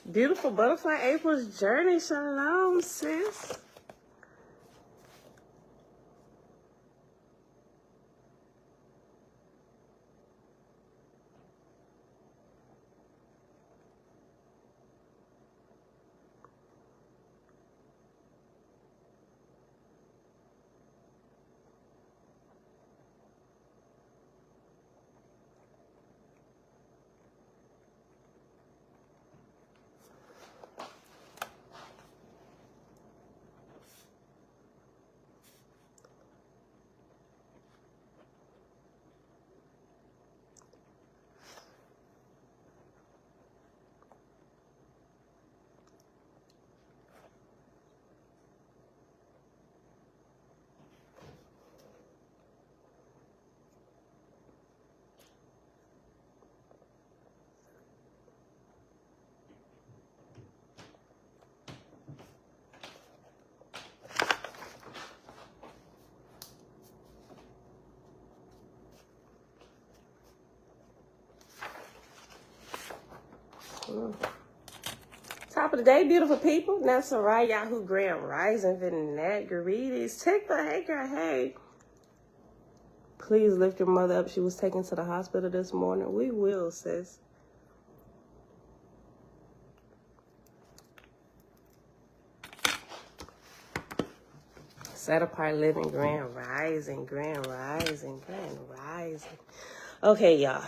Beautiful butterfly April's journey. Shalom, sis. Top of the day, beautiful people. That's Sarai Yahoo Grand Rising Vinagrides. Take the hey girl, hey. Please lift your mother up. She was taken to the hospital this morning. We will, sis. Set apart living, grand rising, grand rising, grand rising. Okay, y'all.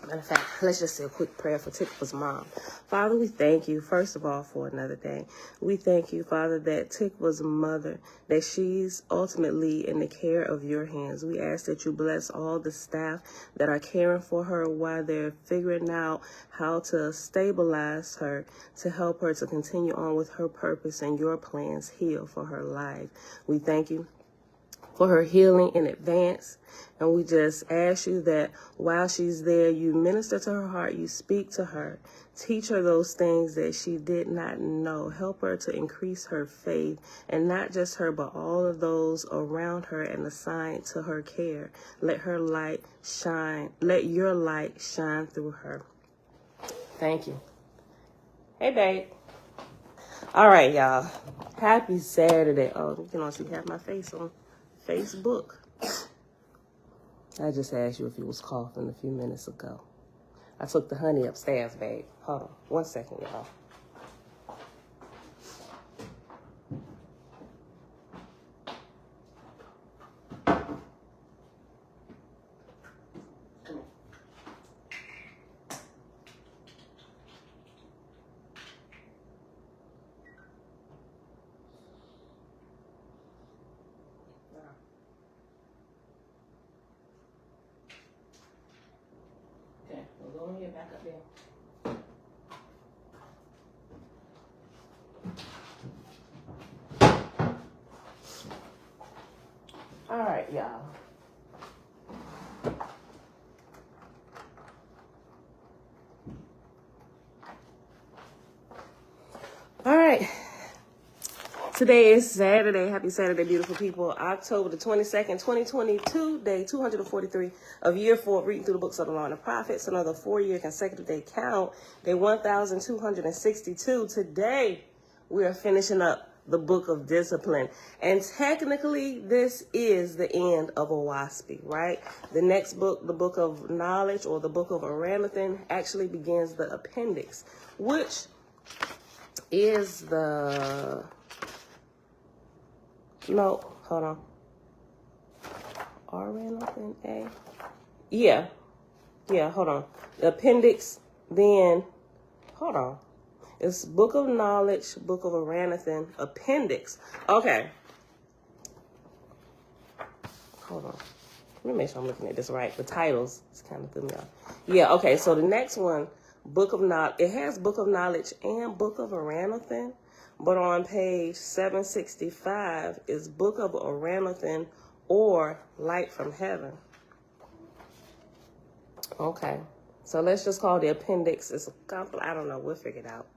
Matter of fact, let's just say a quick prayer for Tikva's mom. Father, we thank you, first of all, for another day. We thank you, Father, that Tikva's mother, that she's ultimately in the care of your hands. We ask that you bless all the staff that are caring for her while they're figuring out how to stabilize her, to help her to continue on with her purpose and your plans heal for her life. We thank you for her healing in advance. And we just ask you that while she's there, you minister to her heart, you speak to her, teach her those things that she did not know. Help her to increase her faith, and not just her, but all of those around her and assigned to her care. Let her light shine. Let your light shine through her. Thank you. Hey, babe. All right, y'all. Happy Saturday. Oh, you can also see half my face on Facebook. I just asked you if you was coughing a few minutes ago. I took the honey upstairs, babe. Hold on 1 second, y'all. Okay, we'll go and get back up there. All right, y'all. All right. Today is Saturday. Happy Saturday, beautiful people. October the 22nd, 2022, day 243 of year 4, reading through the books of the Law and the Prophets. Another 4-year consecutive day count, day 1262. Today, we are finishing up the book of discipline. And technically, this is the end of Oahspe, right? The next book, the book of knowledge, or the book of Aranathan, actually begins the appendix, which is the... No, hold on. Aranathan A? Yeah, hold on. The appendix, then, hold on. It's Book of Knowledge, Book of Aranathan, appendix. Okay. Hold on. Let me make sure I'm looking at this right. The titles is kind of threw me off. Yeah, okay. So the next one, Book of Knowledge, it has Book of Knowledge and Book of Aranathan, but on page 765 is Book of Aranathan or Light from Heaven. Okay. So let's just call the appendix. It's I don't know. We'll figure it out.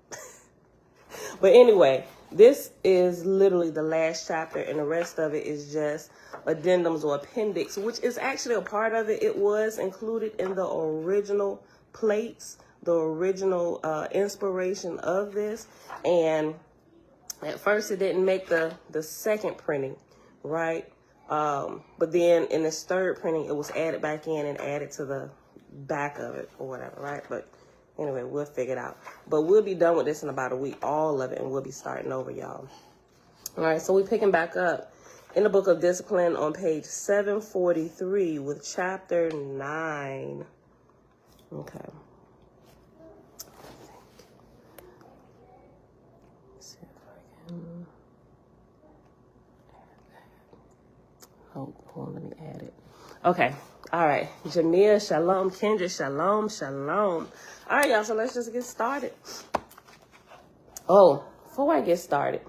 But anyway, this is literally the last chapter, and the rest of it is just addendums or appendix, which is actually a part of it. It was included in the original plates, the original inspiration of this, and at first it didn't make the second printing, right? But then in this third printing, it was added back in and added to the back of it or whatever, right? But anyway, we'll figure it out. But we'll be done with this in about a week, all of it, and we'll be starting over, y'all. All right, so we're picking back up in the Book of Discipline on page 743 with chapter 9. Okay. Let's see if I can. Oh, hold on, let me add it. Okay. All right. Jamia, shalom. Kendra, shalom, shalom. All right, y'all, so let's just get started. Oh, before I get started,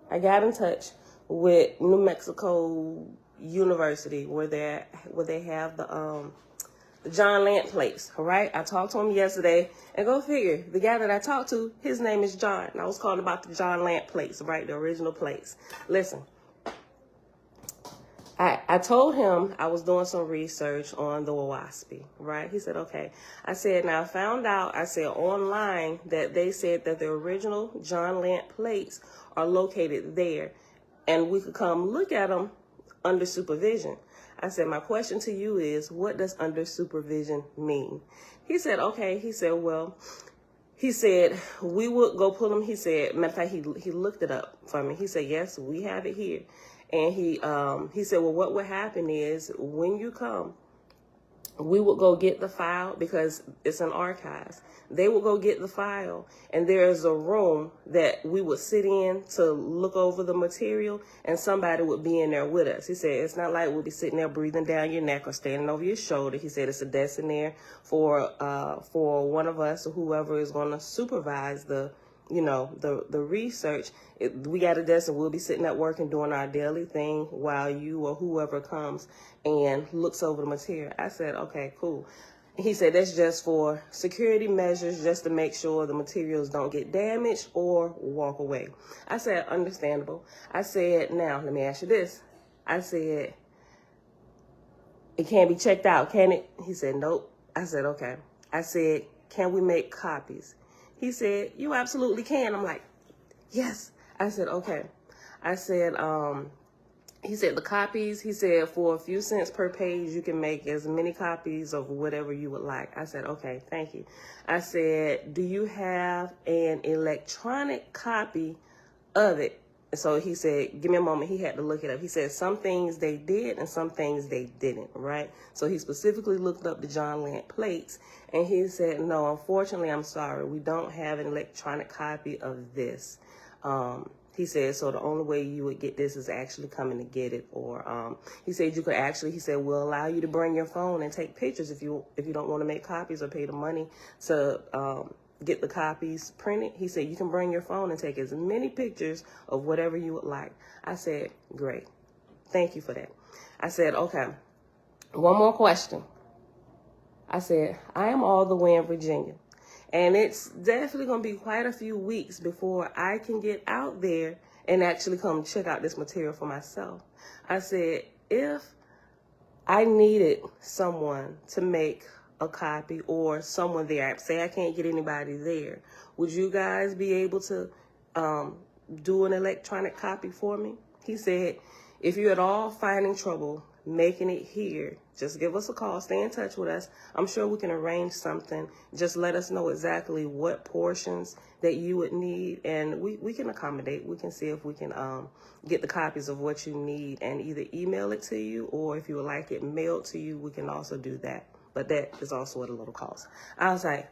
I got in touch with New Mexico University where they have the John Lant place, all right? I talked to him yesterday, and go figure, the guy that I talked to, his name is John, and I was calling about the John Lant place, right, the original place. Listen, I told him I was doing some research on the Oahspe, right? He said, okay. I said, now I found out, I said online that they said that the original John Lant plates are located there, and we could come look at them under supervision. I said, my question to you is, what does under supervision mean? He said, okay. He said, well, he said, we would go pull them. He said, matter of fact, he looked it up for me. He said, yes, we have it here. And he said, well, what would happen is when you come, we would go get the file because it's an archives. They would go get the file, and there's a room that we would sit in to look over the material, and somebody would be in there with us. He said, it's not like we'll be sitting there breathing down your neck or standing over your shoulder. He said, it's a desk in there for one of us or whoever is going to supervise the research. We got a desk and we'll be sitting at work and doing our daily thing while you or whoever comes and looks over the material. I said, okay, cool. He said, that's just for security measures, just to make sure the materials don't get damaged or walk away. I said, understandable. I said, now, let me ask you this. I said, it can't be checked out, can it? He said, nope. I said, okay. I said, can we make copies? He said, you absolutely can. I'm like, yes. I said, okay. I said, he said the copies, he said for a few cents per page, you can make as many copies of whatever you would like. I said, okay, thank you. I said, do you have an electronic copy of it? So he said, give me a moment. He had to look it up. He said some things they did and some things they didn't, right? So he specifically looked up the John Lant plates, and he said, no, unfortunately, I'm sorry. We don't have an electronic copy of this. He said, so the only way you would get this is actually coming to get it. Or he said, you could actually, he said, we'll allow you to bring your phone and take pictures if you don't want to make copies or pay the money to get the copies printed. He said, you can bring your phone and take as many pictures of whatever you would like. I said, great. Thank you for that. I said, okay, one more question. I said, I am all the way in Virginia, and it's definitely going to be quite a few weeks before I can get out there and actually come check out this material for myself. I said, if I needed someone to make a copy or someone there, say I can't get anybody there, would you guys be able to do an electronic copy for me? He said, if you're at all finding trouble making it here, just give us a call, stay in touch with us. I'm sure we can arrange something. Just let us know exactly what portions that you would need, and we can accommodate. We can see if we can get the copies of what you need and either email it to you, or if you would like it mailed to you, we can also do that. But that is also at a little cost. I was like,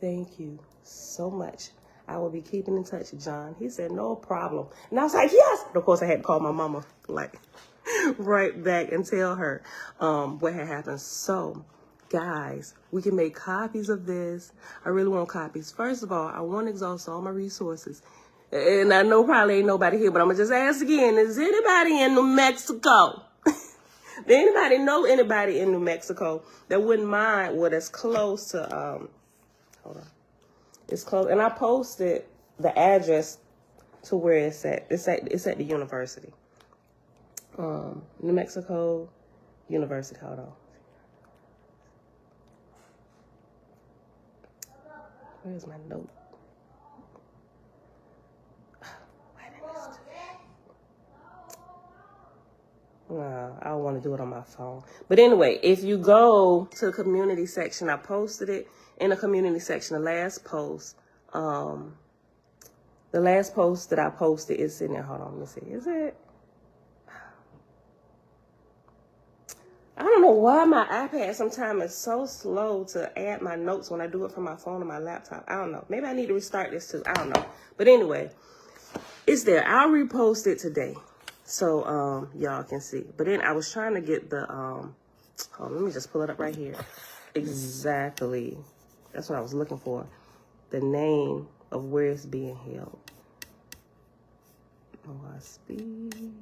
thank you so much. I will be keeping in touch, John. He said, no problem. And I was like, yes. And of course, I had to call my mama, like, right back and tell her what had happened. So, guys, we can make copies of this. I really want copies. First of all, I want to exhaust all my resources. And I know probably ain't nobody here, but I'm going to just ask again. Is anybody in New Mexico? Does anybody know anybody in New Mexico that wouldn't mind what is close to, hold on. It's close. And I posted the address to where it's at. It's at the university. New Mexico University. Hold on. Where's my note? No, I don't want to do it on my phone. But anyway, if you go to the community section, I posted it in the community section. The last post that I posted is in there. Hold on, let me see. Is it? I don't know why my iPad sometimes is so slow to add my notes when I do it from my phone or my laptop. I don't know. Maybe I need to restart this too. I don't know. But anyway, it's there. I'll repost it today so y'all can see. But then I was trying to get the hold on, let me just pull it up right here. Exactly. That's what I was looking for. The name of where it's being held. Oahspe.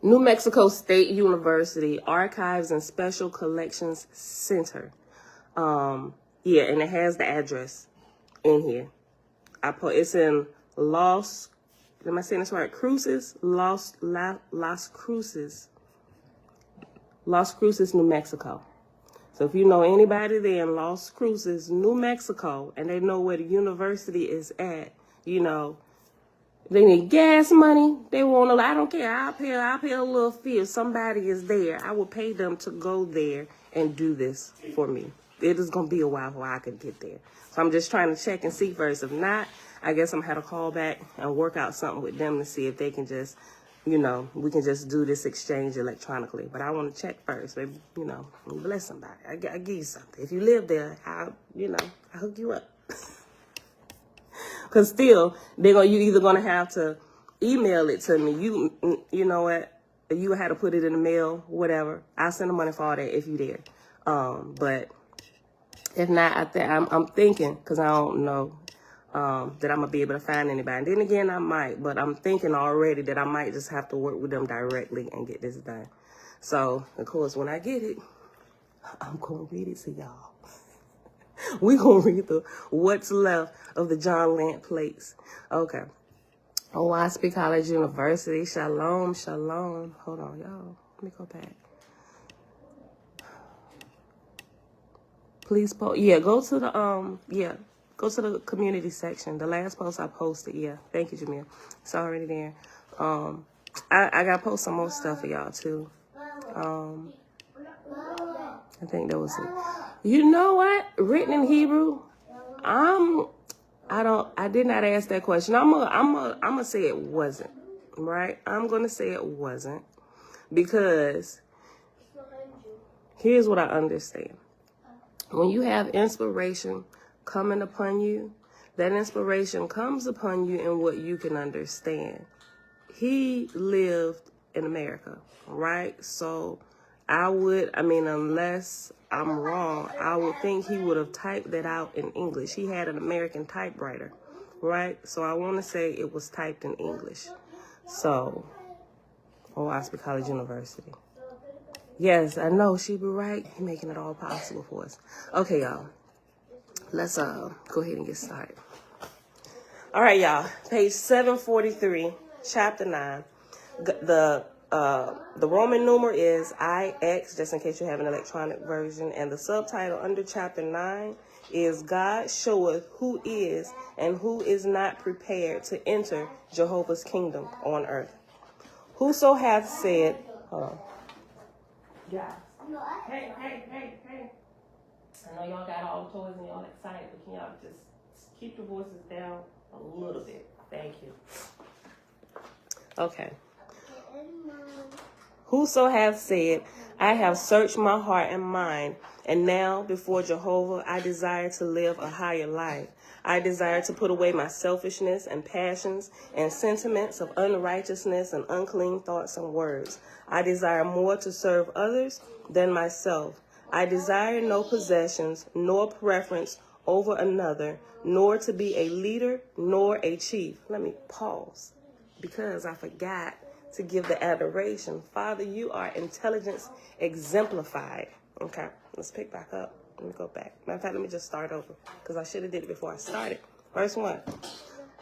New Mexico State University Archives and Special Collections Center. Yeah, and it has the address in here. It's in Las, am I saying this right? Cruces, Las Cruces, New Mexico. So if you know anybody there in Las Cruces, New Mexico, and they know where the university is at, you know, they need gas money. They want to, I don't care. I'll pay a little fee. If somebody is there, I will pay them to go there and do this for me. It is going to be a while before I could get there. So I'm just trying to check and see first. If not, I guess I'm going to have to call back and work out something with them to see if they can just, you know, we can just do this exchange electronically. But I want to check first. Maybe, you know, bless somebody. I give you something. If you live there, I hook you up. Because still, you either going to have to email it to me. You know what? You had to put it in the mail, whatever. I'll send the money for all that if you there. But if not, I'm thinking, because I don't know that I'm going to be able to find anybody. And then again, I might. But I'm thinking already that I might just have to work with them directly and get this done. So, of course, when I get it, I'm going to read it to y'all. We're going to read what's left of the John Lant plates. Okay. Oahspe College University. Shalom, shalom. Hold on, y'all. Let me go back. Please post. Yeah, go to the go to the community section. The last post I posted. Yeah, thank you, Jamil. It's already there. I gotta post some more stuff for y'all too. I think that was it. You know what? Written in Hebrew. I did not ask that question. I'm gonna say it wasn't. Right? I'm gonna say it wasn't. Because here's what I understand. When you have inspiration coming upon you, that inspiration comes upon you in what you can understand. He lived in America, right? So unless I'm wrong, I would think he would have typed that out in English. He had an American typewriter, right? So I want to say it was typed in English. So, Oahspe College University. Yes, I know, she be right. He's making it all possible for us. Okay, y'all. Let's go ahead and get started. All right, y'all. Page 743, chapter 9. The Roman numeral is IX, just in case you have an electronic version. And the subtitle under chapter 9 is God showeth who is and who is not prepared to enter Jehovah's kingdom on earth. Whoso hath said, hold on. Guys. Hey. I know y'all got all the toys and y'all excited, but can y'all just keep the voices down a little bit? Thank you. Okay. Whoso hath said, I have searched my heart and mind, and now before Jehovah I desire to live a higher life. I desire to put away my selfishness and passions and sentiments of unrighteousness and unclean thoughts and words. I desire more to serve others than myself. I desire no possessions, nor preference over another, nor to be a leader, nor a chief. Let me pause, because I forgot to give the adoration. Father, you are intelligence exemplified. Okay, let's pick back up. Let me go back. Matter of fact, let me just start over, because I should have did it before I started. Verse 1.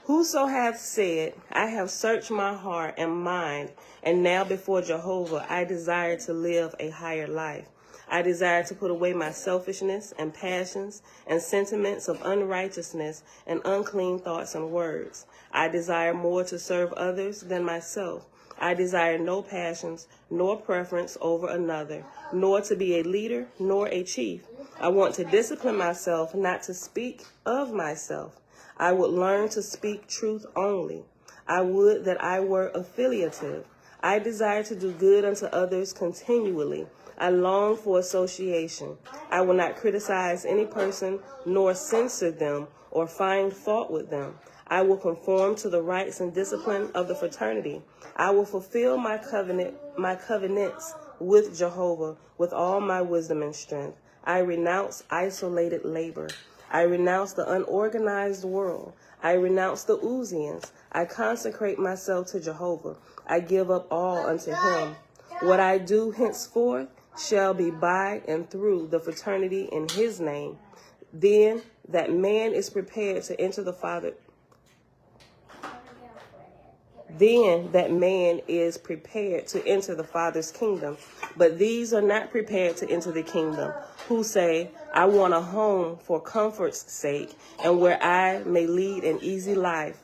Whoso hath said, I have searched my heart and mind, and now before Jehovah I desire to live a higher life. I desire to put away my selfishness and passions and sentiments of unrighteousness and unclean thoughts and words. I desire more to serve others than myself. I desire no passions, nor preference over another, nor to be a leader, nor a chief. I want to discipline myself not to speak of myself. I would learn to speak truth only. I would that I were affiliative. I desire to do good unto others continually. I long for association. I will not criticize any person, nor censor them, or find fault with them. I will conform to the rights and discipline of the fraternity. I will fulfill my covenants with Jehovah with all my wisdom and strength. I renounce isolated labor. I renounce the unorganized world. I renounce the Uzians. I consecrate myself to Jehovah. I give up all unto him. What I do henceforth shall be by and through the fraternity in his name. Then that man is prepared to enter the Father. Then that man is prepared to enter the Father's kingdom. But these are not prepared to enter the kingdom, who say, I want a home for comfort's sake, and where I may lead an easy life.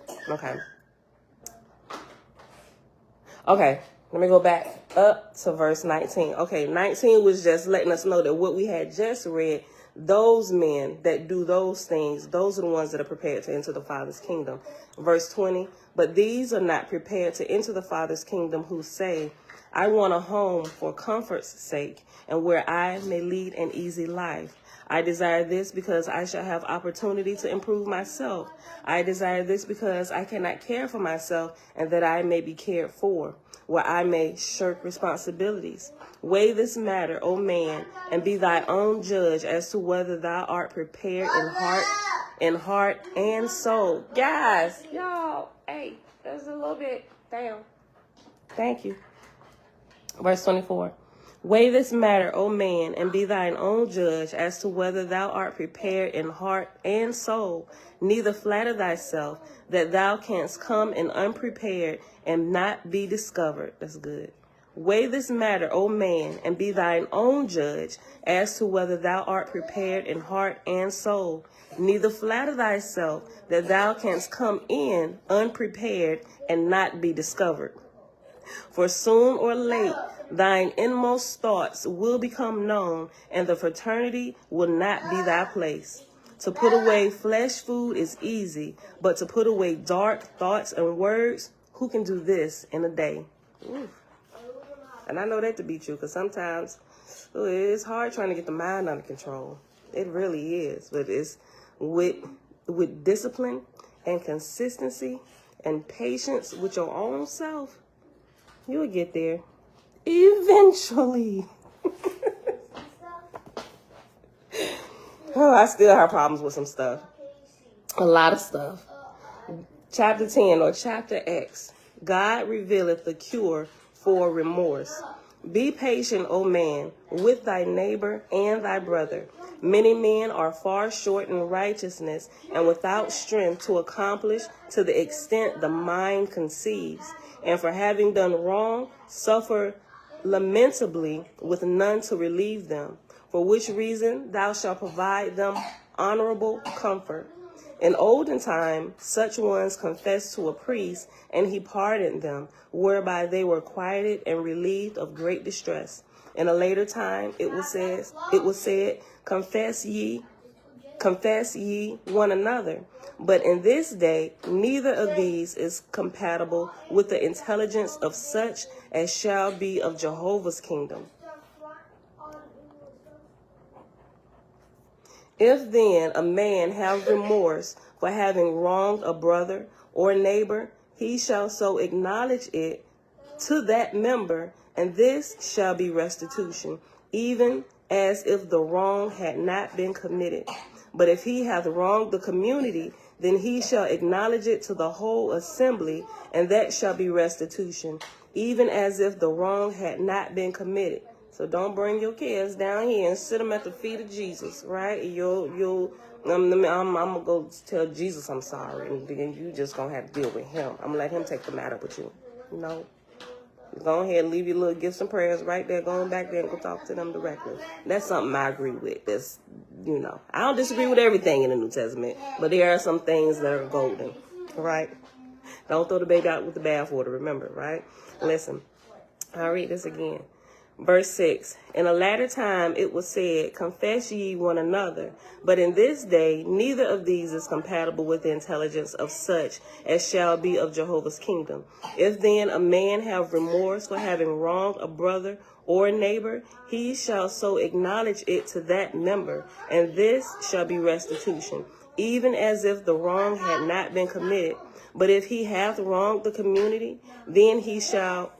Okay, let me go back up to verse 19. Okay, 19 was just letting us know that what we had just read, those men that do those things, those are the ones that are prepared to enter the Father's kingdom. Verse 20, but these are not prepared to enter the Father's kingdom, who say, I want a home for comfort's sake, and where I may lead an easy life. I desire this because I shall have opportunity to improve myself. I desire this because I cannot care for myself, and that I may be cared for, where I may shirk responsibilities. Weigh this matter, O man, and be thy own judge as to whether thou art prepared in heart and soul. Guys, y'all, hey, there's a little bit down. Thank you. Verse 24. Weigh this matter, O man, and be thine own judge as to whether thou art prepared in heart and soul. Neither flatter thyself that thou canst come in unprepared and not be discovered. That's good. Weigh this matter, O man, and be thine own judge as to whether thou art prepared in heart and soul. Neither flatter thyself that thou canst come in unprepared and not be discovered. For soon or late, thine inmost thoughts will become known, and the fraternity will not be thy place. To put away flesh food is easy, but to put away dark thoughts and words, who can do this in a day? Oof. And I know that to be true, because sometimes it's hard trying to get the mind under control. It really is. But it's with discipline and consistency and patience with your own self, you will get there eventually. Oh, I still have problems with some stuff. A lot of stuff. Chapter 10 or chapter X. God revealeth the cure for remorse. Be patient, O man, with thy neighbor and thy brother. Many men are far short in righteousness and without strength to accomplish to the extent the mind conceives. And for having done wrong, suffer lamentably with none to relieve them, for which reason thou shalt provide them honorable comfort. In olden time, such ones confessed to a priest, and he pardoned them, whereby they were quieted and relieved of great distress. In a later time, it was said, confess ye one another. But in this day, neither of these is compatible with the intelligence of such as shall be of Jehovah's kingdom. If then a man have remorse for having wronged a brother or neighbor, he shall so acknowledge it to that member, and this shall be restitution, even as if the wrong had not been committed. But if he hath wronged the community, then he shall acknowledge it to the whole assembly, and that shall be restitution, even as if the wrong had not been committed. So don't bring your kids down here and sit them at the feet of Jesus, right? I'm gonna go tell Jesus I'm sorry, and then you just gonna have to deal with him. I'm gonna let him take the matter with you. No. Go ahead and leave your little gifts and prayers right there. Going back there and go talk to them directly. That's something I agree with. That's, I don't disagree with everything in the New Testament, but there are some things that are golden, right? Don't throw the baby out with the bathwater, remember, right? Listen, I'll read this again. Verse 6, in a latter time it was said, confess ye one another. But in this day, neither of these is compatible with the intelligence of such as shall be of Jehovah's kingdom. If then a man have remorse for having wronged a brother or a neighbor, he shall so acknowledge it to that member, and this shall be restitution, even as if the wrong had not been committed. But if he hath wronged the community, then he shall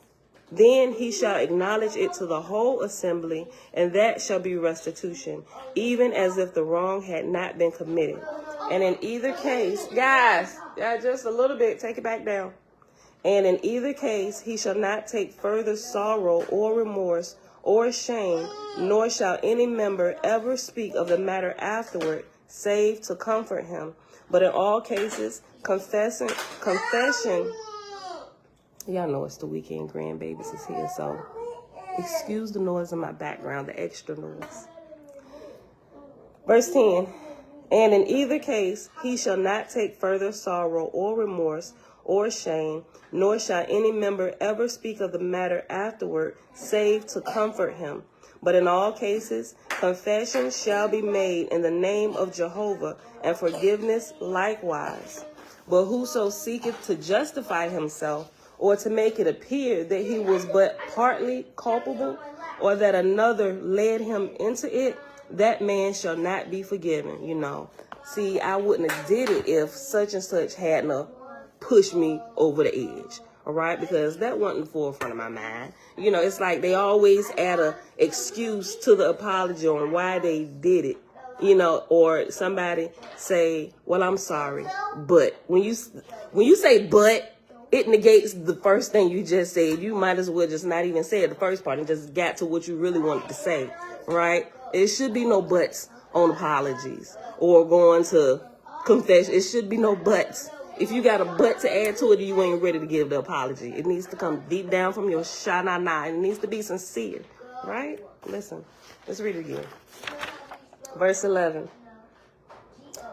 acknowledge it to the whole assembly, and that shall be restitution, even as if the wrong had not been committed. And in either case, guys, just a little bit, take it back down. And in either case, he shall not take further sorrow or remorse or shame, nor shall any member ever speak of the matter afterward, save to comfort him. But in all cases, confession, y'all know it's the weekend, grandbabies is here, so excuse the noise in my background, the extra noise. Verse 10, and in either case, he shall not take further sorrow or remorse or shame, nor shall any member ever speak of the matter afterward, save to comfort him. But in all cases, confession shall be made in the name of Jehovah, and forgiveness likewise. But whoso seeketh to justify himself, or to make it appear that he was but partly culpable, or that another led him into it, that man shall not be forgiven. See, I wouldn't have did it if such and such hadn't pushed me over the edge. All right, because that wasn't the forefront of my mind. It's like they always add a excuse to the apology on why they did it. Or somebody say, well, I'm sorry. But when you say but, it negates the first thing you just said. You might as well just not even say the first part and just got to what you really wanted to say, right? It should be no buts on apologies or going to confession. It should be no buts. If you got a but to add to it, you ain't ready to give the apology. It needs to come deep down from your sha-na-na. It needs to be sincere, right? Listen, let's read it again. Verse 11.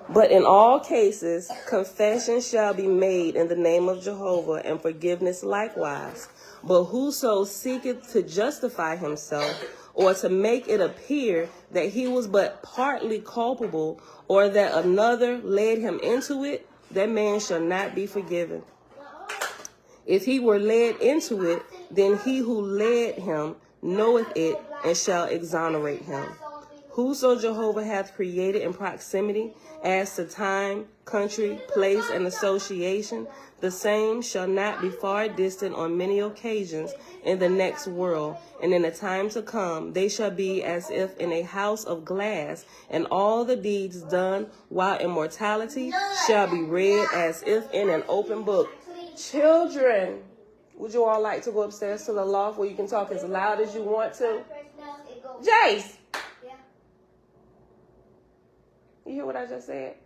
But in all cases, confession shall be made in the name of Jehovah, and forgiveness likewise. But whoso seeketh to justify himself, or to make it appear that he was but partly culpable, or that another led him into it, that man shall not be forgiven. If he were led into it, then he who led him knoweth it, and shall exonerate him. Whoso Jehovah hath created in proximity, as to time, country, place, and association, the same shall not be far distant on many occasions in the next world, and in the time to come they shall be as if in a house of glass, and all the deeds done while in mortality shall be read as if in an open book. Children, would you all like to go upstairs to the loft where you can talk as loud as you want to? Jace! You hear what I just said?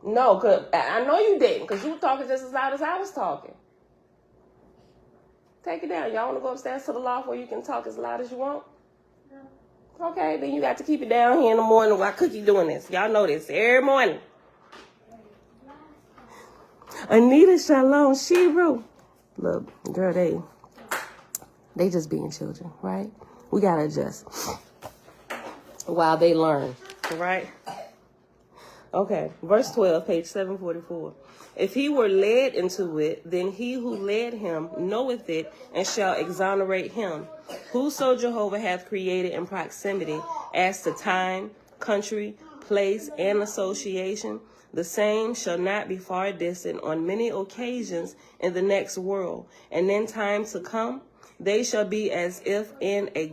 No, cause I know you didn't, because you were talking just as loud as I was talking. Take it down. Y'all want to go upstairs to the loft where you can talk as loud as you want? No. Okay, then you got to keep it down here in the morning while Cookie doing this. Y'all know this every morning. Anita, Shalom, Shiro. Look, girl, they just being children, right? We got to adjust while they learn, right? Okay, verse 12, page 744. If he were led into it, then he who led him knoweth it, and shall exonerate him. Whoso Jehovah hath created in proximity, as to time, country, place, and association, the same shall not be far distant on many occasions in the next world. And in time to come, they shall be as if in a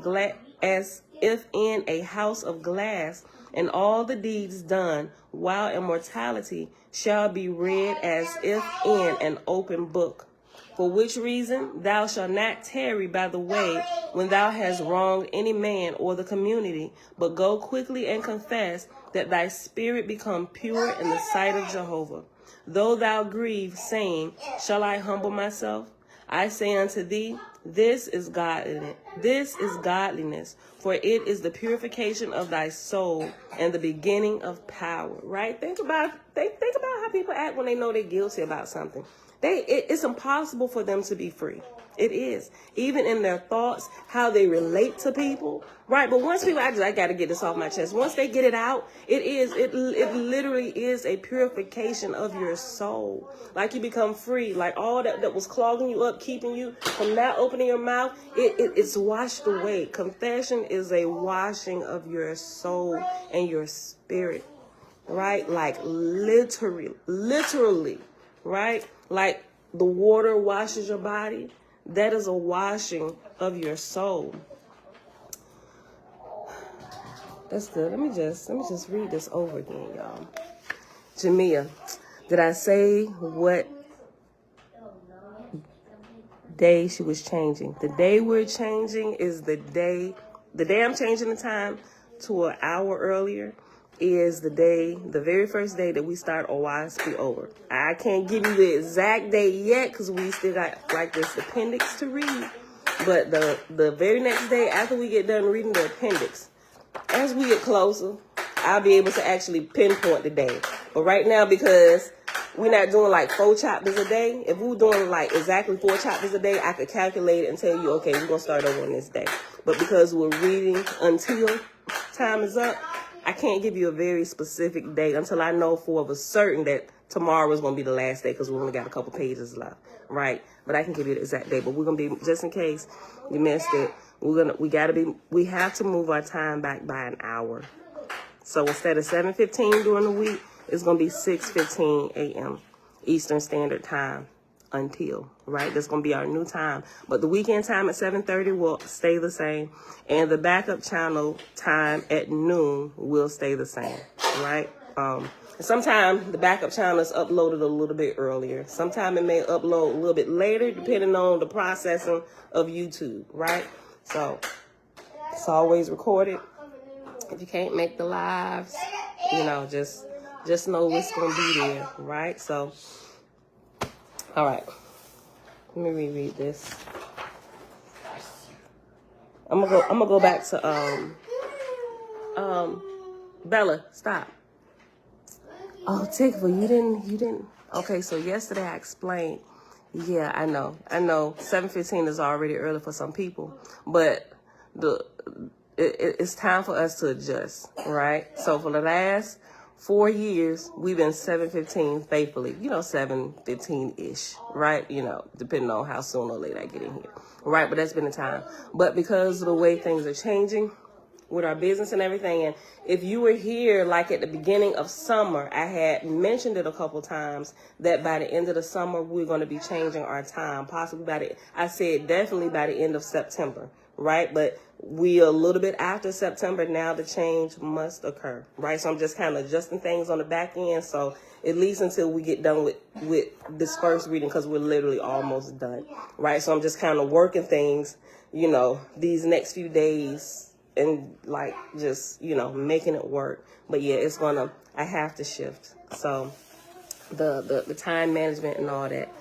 house of glass, and all the deeds done while in mortality shall be read as if in an open book. For which reason thou shalt not tarry by the way when thou hast wronged any man or the community, but go quickly and confess, that thy spirit become pure in the sight of Jehovah. Though thou grieve, saying, shall I humble myself? I say unto thee, this is godliness. This is godliness, for it is the purification of thy soul and the beginning of power. Right? Think about how people act when they know they're guilty about something. It's impossible for them to be free. It is. Even in their thoughts, how they relate to people, right? But once people, I got to get this off my chest. Once they get it out, it literally is a purification of your soul. Like you become free. Like all that was clogging you up, keeping you from not opening your mouth, it's washed away. Confession is a washing of your soul and your spirit, right? Like literally, right? Like the water washes your body. That is a washing of your soul. That's good. Let me just read this over again, y'all. Jamia, did I say what day she was changing? The day we're changing is the day I'm changing the time to an hour earlier is the very first day that we start Oahspe over. I can't give you the exact day yet because we still got like this appendix to read. But the very next day after we get done reading the appendix, as we get closer, I'll be able to actually pinpoint the day. But right now, because we're not doing like 4 chapters a day, if we were doing like exactly 4 chapters a day, I could calculate it and tell you, okay, we're going to start over on this day. But because we're reading until time is up, I can't give you a very specific date until I know for a certain that tomorrow is going to be the last day because we only got a couple pages left, right? But I can give you the exact date. But we're going to be, just in case you missed it, we have to move our time back by an hour. So instead of 7:15 during the week, it's going to be 6:15 a.m. Eastern Standard Time until, right? That's going to be our new time. But the weekend time at 7:30 will stay the same. And the backup channel time at noon will stay the same, right? Sometimes the backup channel is uploaded a little bit earlier. Sometimes it may upload a little bit later, depending on the processing of YouTube, right? So it's always recorded. If you can't make the lives, just know it's going to be there, right? So, all right. Let me reread this. I'm gonna go back to Bella, stop. Oh, Tigva, you didn't. Okay, so yesterday I explained. Yeah, I know. 7:15 is already early for some people, but it's time for us to adjust, right? So for the last 4 years, we've been 7:15 faithfully, 7:15-ish, right? Depending on how soon or late I get in here, right? But that's been the time. But because of the way things are changing with our business and everything, and if you were here like at the beginning of summer, I had mentioned it a couple times that by the end of the summer, we're going to be changing our time, possibly I said definitely by the end of September, right? But we are a little bit after September now, the change must occur, right? So I'm just kind of adjusting things on the back end. So at least until we get done with this first reading, because we're literally almost done, right? So I'm just kind of working things, these next few days and like just, making it work. But yeah, I have to shift. So the time management and all that.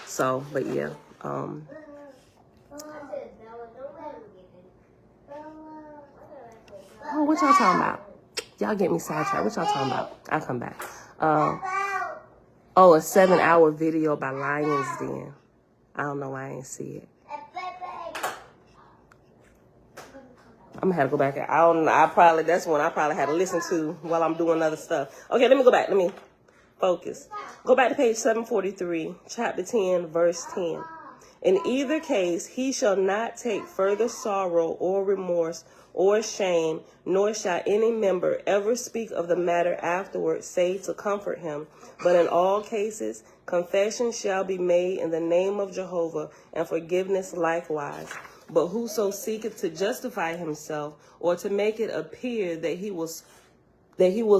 So, but yeah, oh, what y'all talking about? Y'all get me sidetracked. What y'all talking about? I'll come back. A 7-hour video by Lions Den. I don't know why I ain't see it. I'm gonna have to go back. I don't know. That's one I probably had to listen to while I'm doing other stuff. Okay, let me go back. Let me focus. Go back to page 743, chapter 10, verse 10. In either case, he shall not take further sorrow or remorse or shame, nor shall any member ever speak of the matter afterward, save to comfort him. But in all cases, confession shall be made in the name of Jehovah, and forgiveness likewise. But whoso seeketh to justify himself, or to make it appear that he was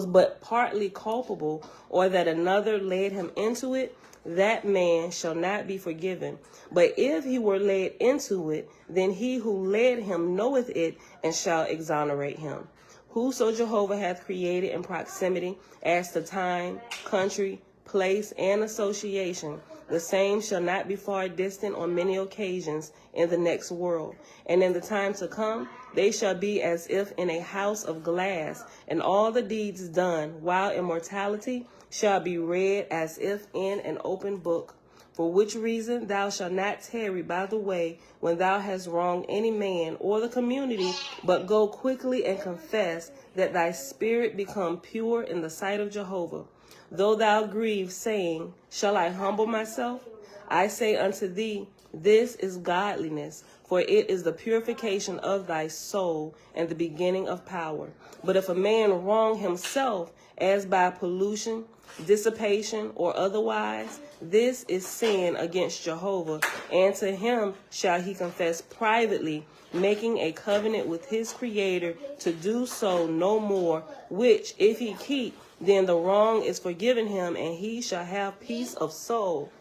but partly culpable, or that another led him into it, that man shall not be forgiven. But if he were led into it, then he who led him knoweth it, and shall exonerate him. Whoso Jehovah hath created in proximity as to time, country, place, and association, The same shall not be far distant on many occasions in the next world. And in the time to come, they shall be as if in a house of glass, and all the deeds done, while immortality shall be read as if in an open book. For which reason thou shalt not tarry by the way when thou hast wronged any man or the community, but go quickly and confess, that thy spirit become pure in the sight of Jehovah. Though thou grieve, saying, shall I humble myself? I say unto thee, this is godliness, for it is the purification of thy soul and the beginning of power. But if a man wrong himself, as by pollution, dissipation, or otherwise, this is sin against Jehovah, and to him shall he confess privately, making a covenant with his Creator to do so no more, which if he keep, then the wrong is forgiven him, and he shall have peace of soul.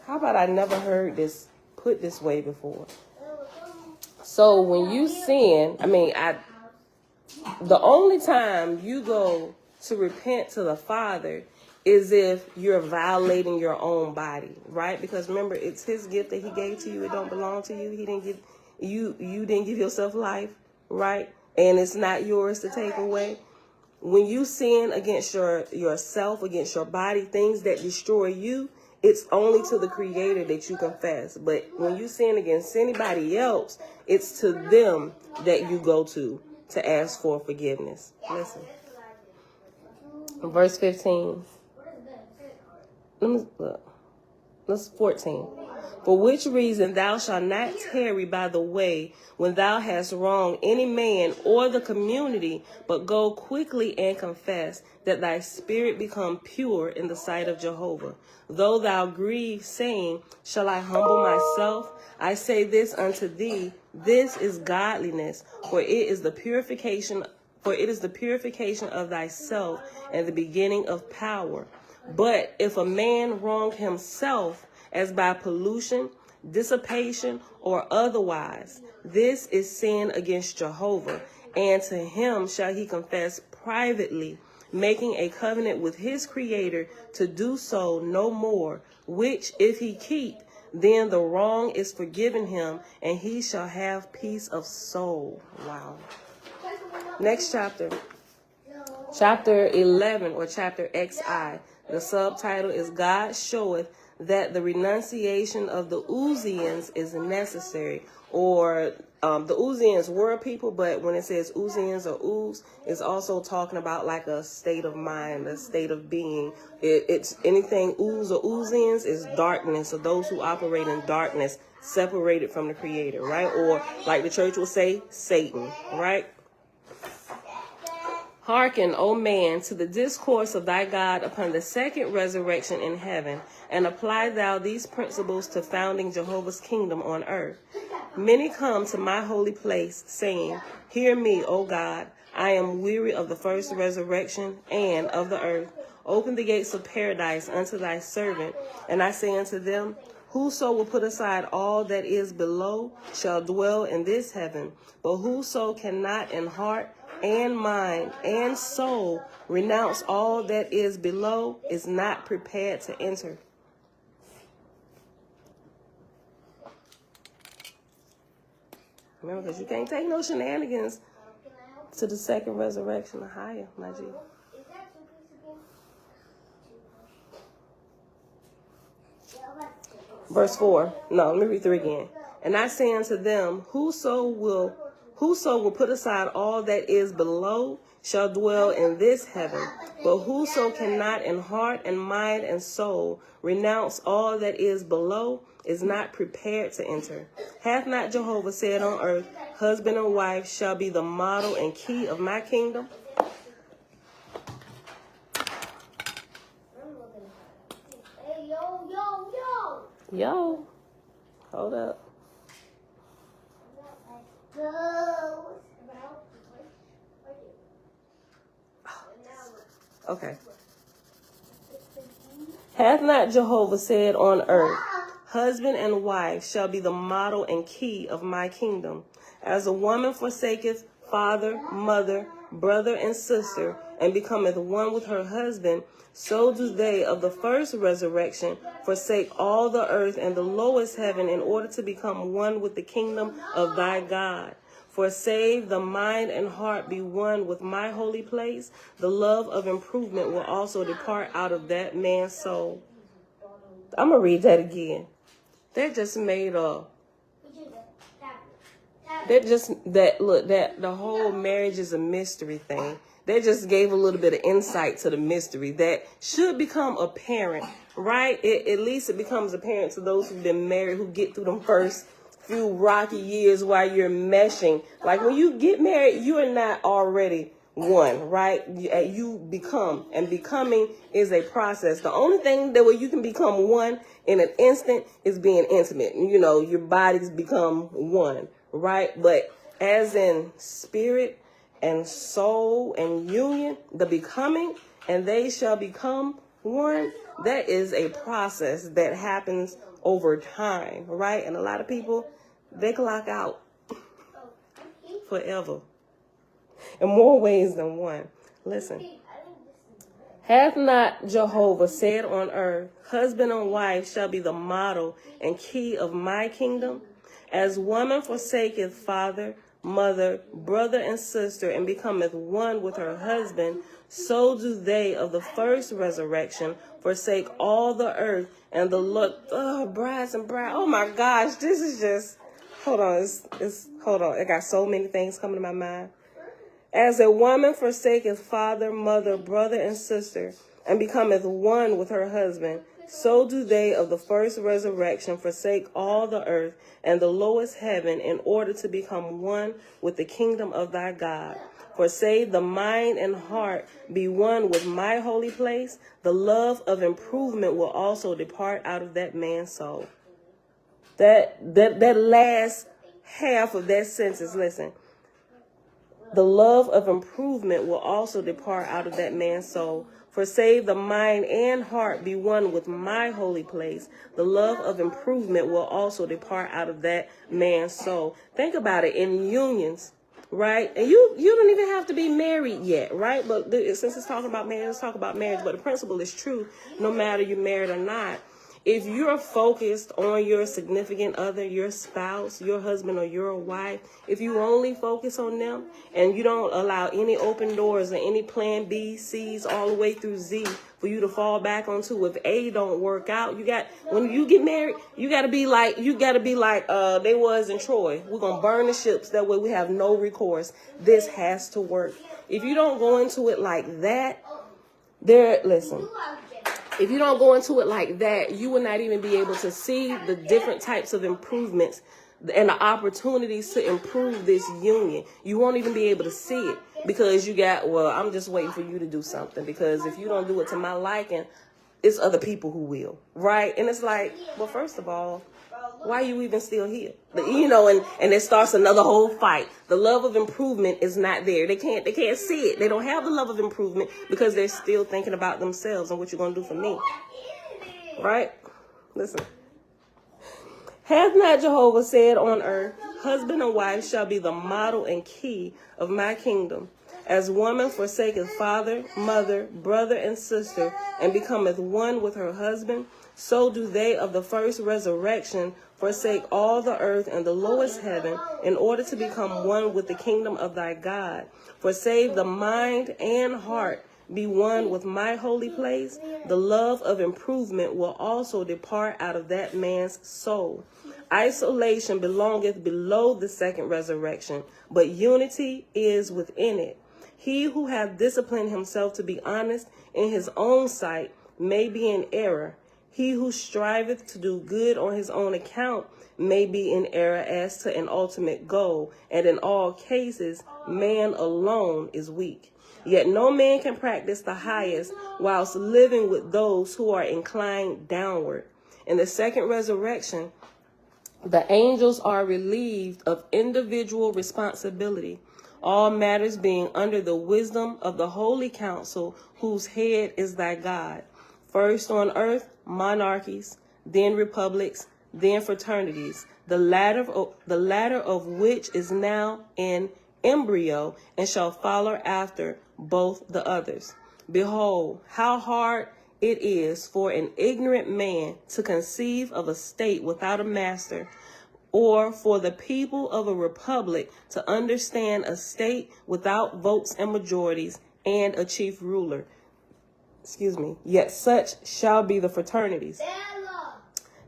How about I never heard this put this way before? So when you sin, the only time you go to repent to the Father is if you're violating your own body, right? Because remember, it's his gift that he gave to you. It don't belong to you. He didn't give you didn't give yourself life, right? And it's not yours to take away. When you sin against yourself, against your body, things that destroy you, it's only to the Creator that you confess. But when you sin against anybody else, it's to them that you go to ask for forgiveness. Listen. Verse 15. Let me look. That's 14. For which reason thou shalt not tarry by the way when thou hast wronged any man or the community, but go quickly and confess, that thy spirit become pure in the sight of Jehovah. Though thou grieve, saying, shall I humble myself? I say this unto thee, this is godliness, for it is the purification of thyself and the beginning of power. But if a man wrong himself, as by pollution, dissipation, or otherwise, this is sin against Jehovah, and to him shall he confess privately, making a covenant with his Creator to do so no more, which if he keep, then the wrong is forgiven him, and he shall have peace of soul. Wow. Next chapter. Chapter 11, or chapter XI. The subtitle is God Showeth that the renunciation of the Uzzians is necessary. Or the Uzzians were people, but when it says Uzzians or Uz, it's also talking about like a state of mind, a state of being. It's anything Uz or Uzzians is darkness, so those who operate in darkness, separated from the Creator, right? Or like the church will say, Satan, right? Hearken, O man, to the discourse of thy God upon the second resurrection in heaven, and apply thou these principles to founding Jehovah's kingdom on earth. Many come to my holy place, saying, hear me, O God, I am weary of the first resurrection and of the earth. Open the gates of paradise unto thy servant. And I say unto them, whoso will put aside all that is below shall dwell in this heaven. But whoso cannot in heart and mind and soul renounce all that is below is not prepared to enter. Remember, because you can't take no shenanigans to the second resurrection of higher, my G. Verse 4. No, let me read 3 again. And I say unto them, whoso will put aside all that is below shall dwell in this heaven. But whoso cannot in heart and mind and soul renounce all that is below is not prepared to enter. Hath not Jehovah said on earth, husband and wife shall be the model and key of my kingdom? Yo, hold up. Okay. Hath not Jehovah said on earth, husband and wife shall be the model and key of my kingdom? As a woman forsaketh father, mother, brother, and sister, and becometh one with her husband, so do they of the first resurrection forsake all the earth and the lowest heaven in order to become one with the kingdom of thy God. For save the mind and heart be one with my holy place, the love of improvement will also depart out of that man's soul. I'm going to read that again. That just made a... that the whole marriage is a mystery thing. They just gave a little bit of insight to the mystery that should become apparent, right? At least it becomes apparent to those who've been married, who get through them first few rocky years while you're meshing. Like when you get married, you are not already one, right? You become, and becoming is a process. The only thing that way you can become one in an instant is being intimate. You know, your bodies become one, right? But as in spirit and soul and union, the becoming, and they shall become one, that is a process that happens over time, right? And a lot of people, they clock out forever in more ways than one. Listen. Hath not Jehovah said on earth, husband and wife shall be the model and key of my kingdom? As woman forsaketh father, mother, brother, and sister, and becometh one with her husband, so do they of the first resurrection forsake all the earth and the brides and brides. Oh my gosh, this is just, hold on, hold on. I got so many things coming to my mind. As a woman forsaketh father, mother, brother, and sister, and becometh one with her husband, so do they of the first resurrection forsake all the earth and the lowest heaven in order to become one with the kingdom of thy God. For save the mind and heart be one with my holy place, the love of improvement will also depart out of that man's soul. That last half of that sentence, listen. The love of improvement will also depart out of that man's soul. For save the mind and heart be one with my holy place, the love of improvement will also depart out of that man's soul. Think about it, in unions, right? And you don't even have to be married yet, right? But since it's talking about marriage, let's talk about marriage. But the principle is true, no matter you're married or not. If you're focused on your significant other, your spouse, your husband, or your wife, if you only focus on them and you don't allow any open doors or any plan B, C's, all the way through Z for you to fall back onto, if A don't work out, when you get married, you gotta be like they was in Troy. We're gonna burn the ships. That way we have no recourse. This has to work. If you don't go into it like that, listen. If you don't go into it like that, you will not even be able to see the different types of improvements and the opportunities to improve this union. You won't even be able to see it because I'm just waiting for you to do something. Because if you don't do it to my liking, it's other people who will, right? And it's like, well, first of all, why are you even still here? You know, and it starts another whole fight. The love of improvement is not there. They can't see it. They don't have the love of improvement because they're still thinking about themselves and what you're going to do for me. Right? Listen. Hath not Jehovah said on earth, husband and wife shall be the model and key of my kingdom? As woman forsaketh father, mother, brother, and sister, and becometh one with her husband, so do they of the first resurrection forsake all the earth and the lowest heaven in order to become one with the kingdom of thy God. For save the mind and heart be one with my holy place, the love of improvement will also depart out of that man's soul. Isolation belongeth below the second resurrection, but unity is within it. He who hath disciplined himself to be honest in his own sight may be in error. He who striveth to do good on his own account may be in error as to an ultimate goal, and in all cases, man alone is weak. Yet no man can practice the highest whilst living with those who are inclined downward. In the second resurrection, the angels are relieved of individual responsibility, all matters being under the wisdom of the holy council, whose head is thy God. First on earth, monarchies, then republics, then fraternities, the latter of which is now in embryo and shall follow after both the others. Behold, how hard it is for an ignorant man to conceive of a state without a master, or for the people of a republic to understand a state without votes and majorities and a chief ruler. Yet such shall be the fraternities.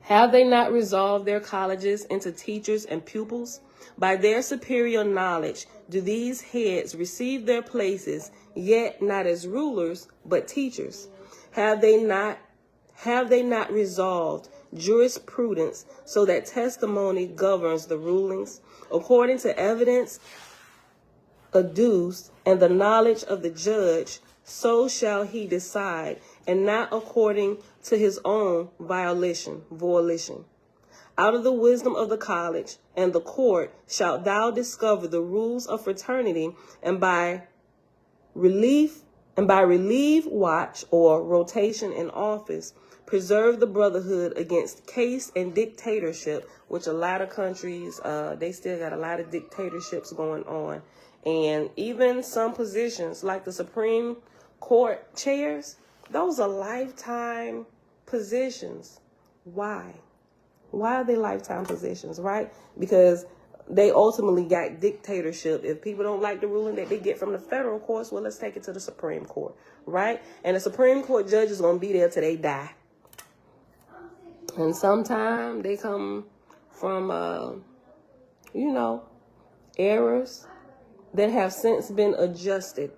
Have they not resolved their colleges into teachers and pupils? By their superior knowledge do these heads receive their places, yet not as rulers, but teachers. Have they not resolved jurisprudence so that testimony governs the rulings according to evidence adduced and the knowledge of the judge? So shall he decide, and not according to his own volition. Out of the wisdom of the college and the court shalt thou discover the rules of fraternity, and by relief watch or rotation in office, preserve the brotherhood against caste and dictatorship, which a lot of countries, they still got a lot of dictatorships going on. And even some positions like the Supreme Court chairs, those are lifetime positions. Why? Why are they lifetime positions, right? Because they ultimately got dictatorship. If people don't like the ruling that they get from the federal courts, well, let's take it to the Supreme Court, right? And the Supreme Court judge is going to be there till they die. And sometimes they come from, errors that have since been adjusted,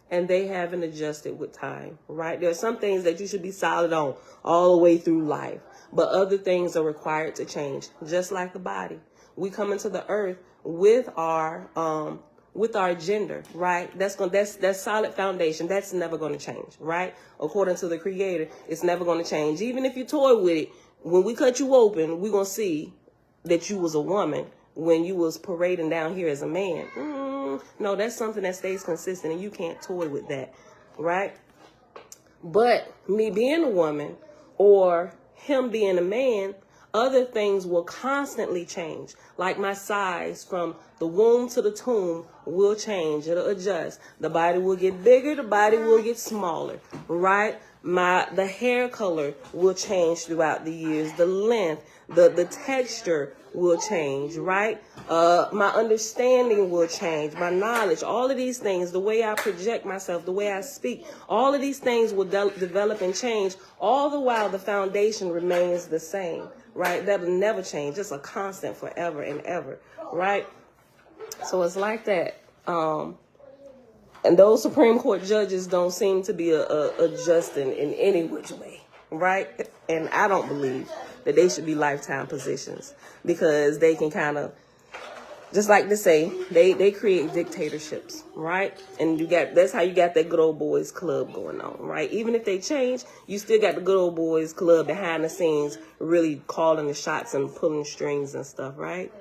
and they haven't adjusted with time, right? There are some things that you should be solid on all the way through life, but other things are required to change, just like the body. We come into the earth with our gender, right? That's solid foundation. That's never going to change, right? According to the Creator, it's never going to change. Even if you toy with it, when we cut you open, we're going to see that you was a woman when you was parading down here as a man. No, that's something that stays consistent, and you can't toy with that, right? But me being a woman or him being a man, other things will constantly change. Like my size from the womb to the tomb will change. It'll adjust. The body will get bigger. The body will get smaller, right? The hair color will change throughout the years. The length, the texture will change, right? My understanding will change. My knowledge, all of these things, the way I project myself, the way I speak, all of these things will develop and change. All the while, the foundation remains the same, right? That'll never change. It's a constant forever and ever, right? So it's like that. And those Supreme Court judges don't seem to be adjusting in any which way, right? And I don't believe that they should be lifetime positions, because they can kind of, just like to say, they create dictatorships, right? And that's how you got that good old boys club going on, right? Even if they change, you still got the good old boys club behind the scenes really calling the shots and pulling strings and stuff, right?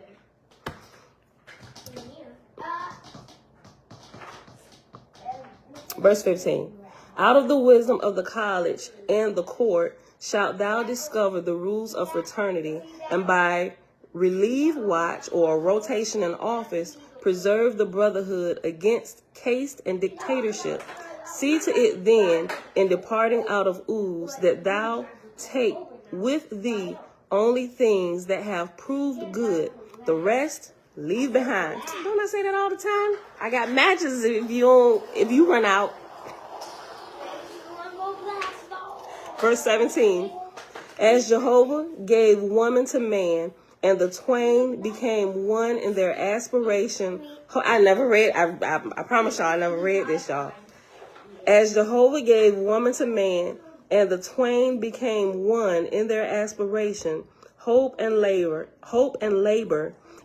Verse 15. Out of the wisdom of the college and the court shalt thou discover the rules of fraternity, and by relieve watch or rotation in office, preserve the brotherhood against caste and dictatorship. See to it then, in departing out of Oahspe, that thou take with thee only things that have proved good. The rest leave behind. Don't I say that all the time? I got matches if you run out. Verse 17. As Jehovah gave woman to man, and the twain became one in their aspiration. I promise y'all I never read this, y'all. As Jehovah gave woman to man, and the twain became one in their aspiration, hope and labor,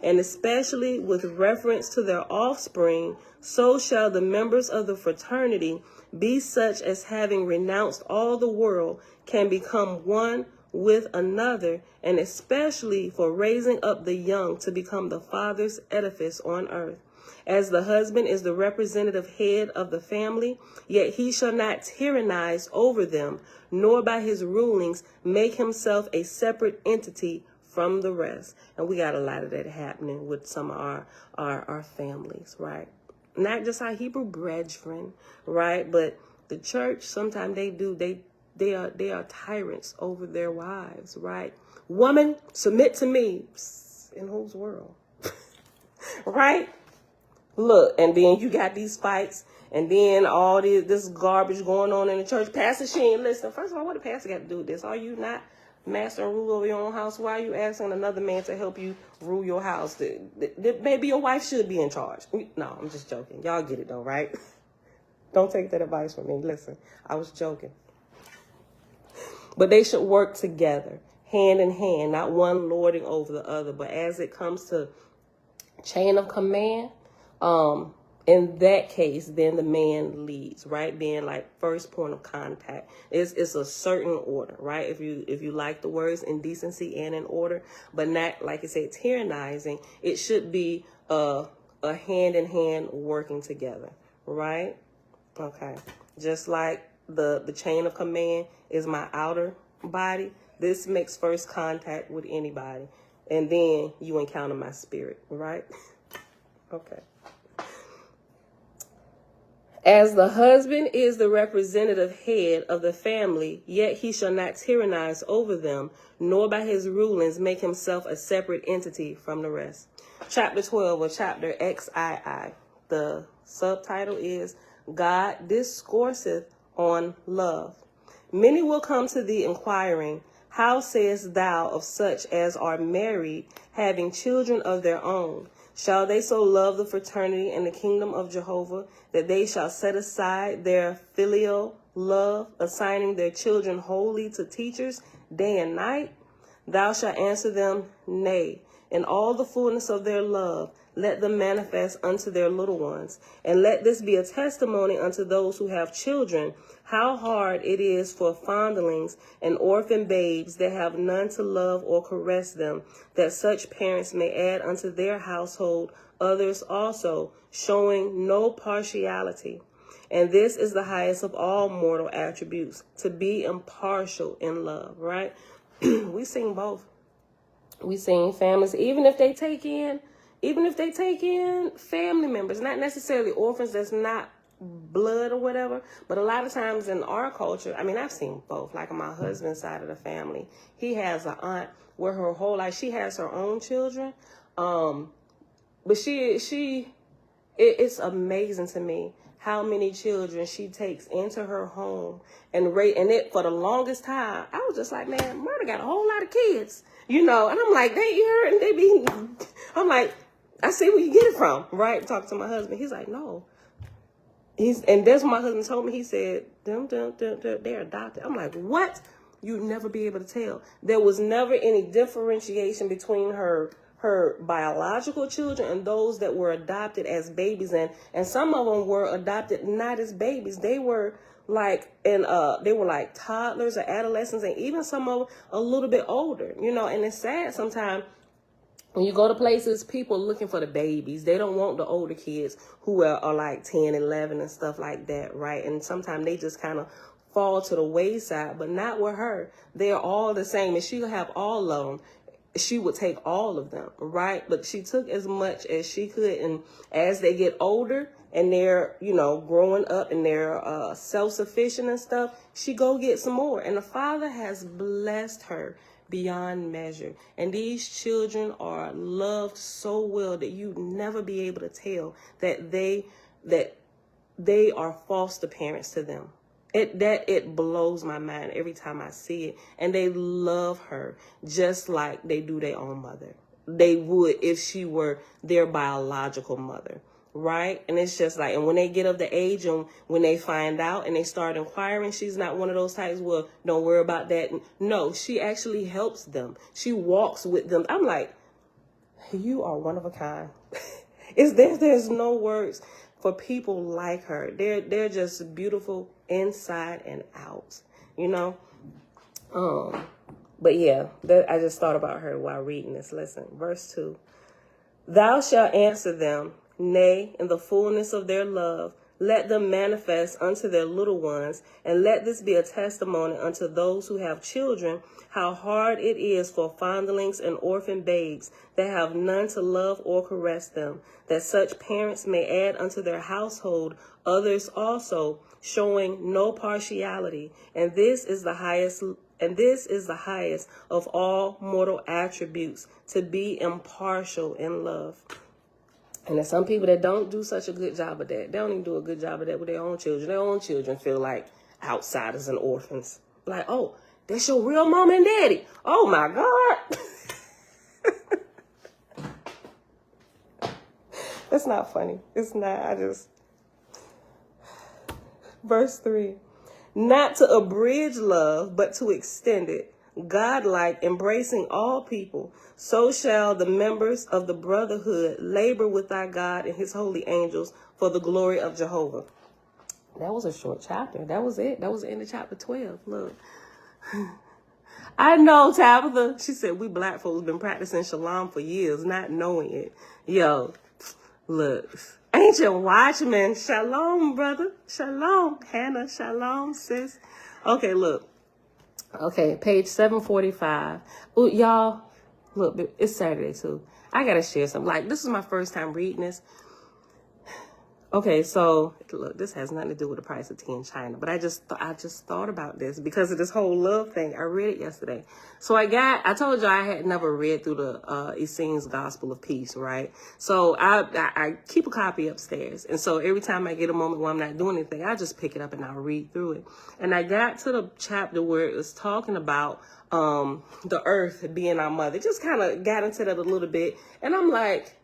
and especially with reference to their offspring, so shall the members of the fraternity be such as, having renounced all the world, can become one with another, and especially for raising up the young to become the Father's edifice on earth. As the husband is the representative head of the family, yet he shall not tyrannize over them, nor by his rulings make himself a separate entity from the rest. And we got a lot of that happening with some of our families, right? Not just our Hebrew brethren, right? But the church, sometimes they are tyrants over their wives, right? Woman, submit to me. Psst, in whose world? Right? Look, and then you got these fights, and then all this garbage going on in the church. Pastor, she ain't listening. First of all, what the pastor got to do with this? Are you not master and rule over your own house? Why are you asking another man to help you rule your house? Maybe your wife should be in charge. No, I'm just joking. Y'all get it though, right? Don't take that advice from me. Listen, I was joking. But they should work together, hand in hand, not one lording over the other. But as it comes to chain of command, in that case, then the man leads, right? Being like first point of contact. It's a certain order, right? If you like the words in decency and in order, but not, like I said, tyrannizing, it should be a hand in hand working together, right? Okay. Just like the chain of command is my outer body, this makes first contact with anybody. And then you encounter my spirit, right? Okay. As the husband is the representative head of the family, yet he shall not tyrannize over them, nor by his rulings make himself a separate entity from the rest. Chapter 12, or chapter XII. The subtitle is God Discourseth on Love. Many will come to thee inquiring, how sayest thou of such as are married, having children of their own? Shall they so love the fraternity and the kingdom of Jehovah that they shall set aside their filial love, assigning their children wholly to teachers day and night? Thou shalt answer them, Nay. In all the fullness of their love, let them manifest unto their little ones. And let this be a testimony unto those who have children, how hard it is for fondlings and orphan babes that have none to love or caress them, that such parents may add unto their household others also, showing no partiality. And this is the highest of all mortal attributes, to be impartial in love, right? We sing both. We sing families, even if they take in family members, not necessarily orphans that's not blood or whatever, but a lot of times in our culture, I mean, I've seen both. Like on my husband's side of the family, he has an aunt where her whole life she has her own children, but it's amazing to me how many children she takes into her home and it for the longest time. I was just like, man, Murder got a whole lot of kids, and I'm like, I'm like, I see where you get it from, right? Talk to my husband. He's like, no. And that's what my husband told me. He said, they're adopted. I'm like, what? You'd never be able to tell. There was never any differentiation between her biological children and those that were adopted as babies, and some of them were adopted not as babies. They were like toddlers or adolescents, and even some of them a little bit older, and it's sad sometimes when you go to places, people looking for the babies. They don't want the older kids who are like 10, 11 and stuff like that, right? And sometimes they just kind of fall to the wayside, but not with her. They're all the same, and she'll have all of them. She would take all of them, right? But she took as much as she could, and as they get older and they're, growing up and they're self-sufficient and stuff, she go get some more. And the Father has blessed her beyond measure. And these children are loved so well that you'd never be able to tell that they are foster parents to them. It blows my mind every time I see it. And they love her just like they do their own mother. They would if she were their biological mother, right? And it's just like, and when they get of the age and when they find out and they start inquiring, she's not one of those types, well, don't worry about that. No, she actually helps them. She walks with them. I'm like, you are one of a kind. There's no words for people like her. They're just beautiful inside and out, But yeah, I just thought about her while reading this. Listen, verse 2. Thou shalt answer them, Nay, in the fullness of their love, let them manifest unto their little ones, and let this be a testimony unto those who have children, how hard it is for fondlings and orphan babes that have none to love or caress them, that such parents may add unto their household others also, showing no partiality. And this is the highest of all mortal attributes, to be impartial in love. And there's some people that don't do such a good job of that. They don't even do a good job of that with their own children. Their own children feel like outsiders and orphans. Like, oh, that's your real mom and daddy. Oh, my God. That's not funny. It's not. Verse 3. Not to abridge love, but to extend it, godlike, embracing all people. So shall the members of the brotherhood labor with our God and his holy angels for the glory of Jehovah. That was a short chapter. That was it. That was the end of chapter 12. Look. I know, Tabitha. She said, we black folks been practicing shalom for years, not knowing it. Yo, look. Ancient watchman. Shalom, brother. Shalom. Hannah, shalom, sis. Okay, look. Okay, page 745. Ooh, y'all, look, it's Saturday, too. I got to share something. Like, this is my first time reading this. Okay, so, look, this has nothing to do with the price of tea in China. But I just thought about this because of this whole love thing. I read it yesterday. So I told you I had never read through the Essene's Gospel of Peace, right? So I keep a copy upstairs. And so every time I get a moment where I'm not doing anything, I just pick it up and I'll read through it. And I got to the chapter where it was talking about the earth being our mother. Just kind of got into that a little bit. And I'm like,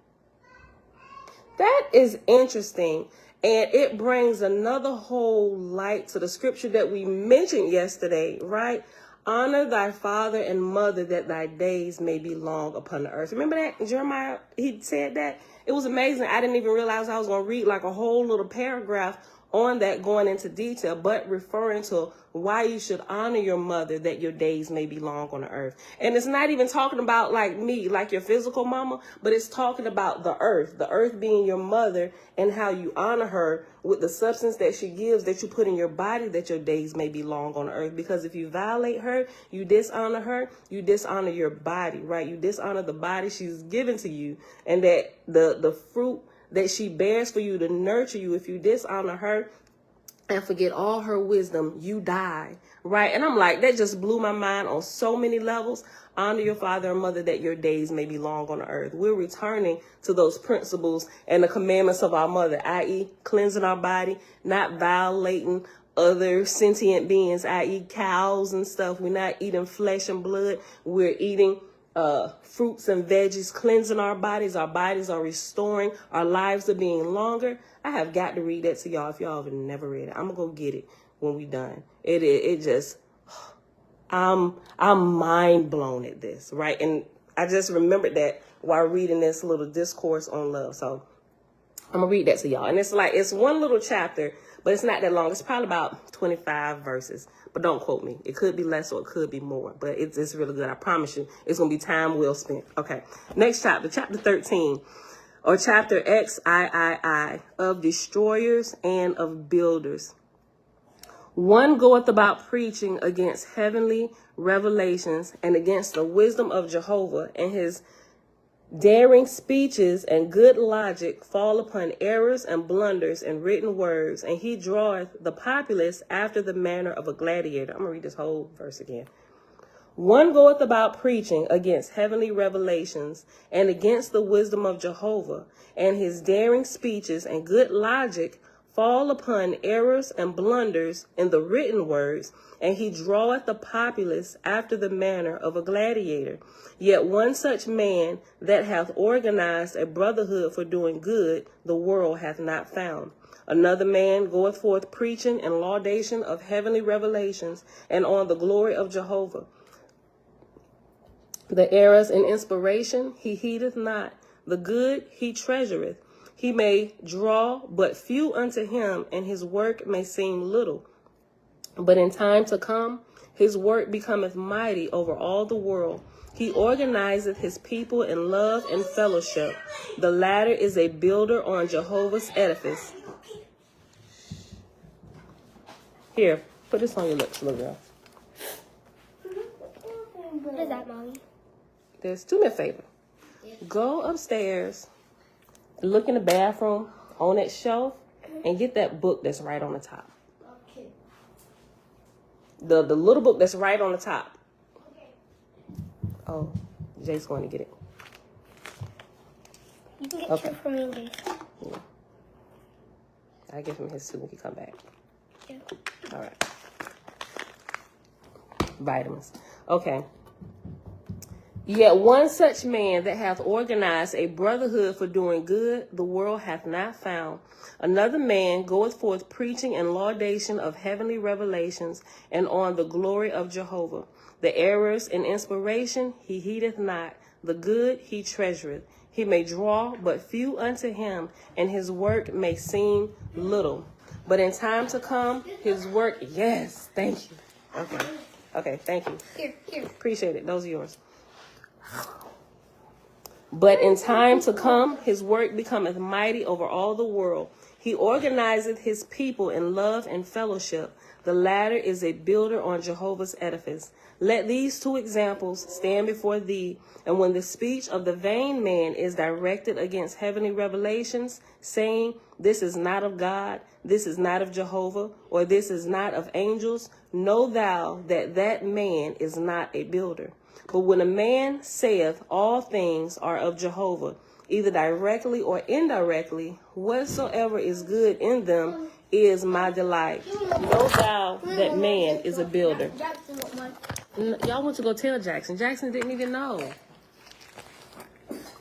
that is interesting, and it brings another whole light to the scripture that we mentioned yesterday, right? Honor thy father and mother that thy days may be long upon the earth. Remember that? Jeremiah, he said that. It was amazing. I didn't even realize I was going to read like a whole little paragraph on that, going into detail, but referring to why you should honor your mother that your days may be long on the earth. And it's not even talking about like me, like your physical mama, but it's talking about the earth being your mother, and how you honor her with the substance that she gives, that you put in your body, that your days may be long on the earth. Because if you violate her, you dishonor your body, right? You dishonor the body she's given to you, and that the fruit that she bears for you to nurture you. If you dishonor her and forget all her wisdom, you die, right? And I'm like, that just blew my mind on so many levels. Honor your father and mother that your days may be long on the earth. We're returning to those principles and the commandments of our mother, i.e. cleansing our body, not violating other sentient beings, i.e. cows and stuff. We're not eating flesh and blood. We're eating fruits and veggies, cleansing our bodies. Our bodies are restoring. Our lives are being longer. I have got to read that to y'all if y'all have never read it. I'm gonna go get it when we done. It just, I'm mind blown at this, right? And I just remembered that while reading this little discourse on love. So I'm gonna read that to y'all. And it's one little chapter, but it's not that long. It's probably about 25 verses. But don't quote me. It could be less or it could be more. But it's really good. I promise you. It's going to be time well spent. Okay. Next chapter. Chapter 13. Or chapter XIII. Of destroyers and of builders. One goeth about preaching against heavenly revelations, and against the wisdom of Jehovah, and his daring speeches and good logic fall upon errors and blunders and written words, and he draweth the populace after the manner of a gladiator. I'm going to read this whole verse again. One goeth about preaching against heavenly revelations, and against the wisdom of Jehovah, and his daring speeches and good logic fall upon errors and blunders in the written words, and he draweth the populace after the manner of a gladiator. Yet one such man that hath organized a brotherhood for doing good, the world hath not found. Another man goeth forth preaching and laudation of heavenly revelations, and on the glory of Jehovah. The errors and inspiration he heedeth not, the good he treasureth. He may draw but few unto him, and his work may seem little. But in time to come, his work becometh mighty over all the world. He organizeth his people in love and fellowship. The latter is a builder on Jehovah's edifice. Here, put this on your lips, little girl. What is that, Mommy? Do me a favor. Go upstairs, look in the bathroom on that shelf, and get that book that's right on the top. Okay. The little book that's right on the top. Okay. Oh, Jay's going to get it. You can get two for me, Jay. Yeah. I'll give him his too when he come back. Yeah. All right. Vitamins. Okay. Yet one such man that hath organized a brotherhood for doing good, the world hath not found. Another man goeth forth preaching and laudation of heavenly revelations and on the glory of Jehovah. The errors and inspiration he heedeth not, the good he treasureth. He may draw but few unto him, and his work may seem little. But in time to come, his work, yes, thank you. Okay, thank you. Here. Appreciate it. Those are yours. But in time to come, his work becometh mighty over all the world. He organizeth his people in love and fellowship. The latter is a builder on Jehovah's edifice. Let these two examples stand before thee. And when the speech of the vain man is directed against heavenly revelations, saying, this is not of God, this is not of Jehovah, or this is not of angels, know thou that that man is not a builder. But when a man saith all things are of Jehovah, either directly or indirectly, whatsoever is good in them is my delight. Know thou that man is a builder. Y'all want to go tell Jackson. Jackson didn't even know.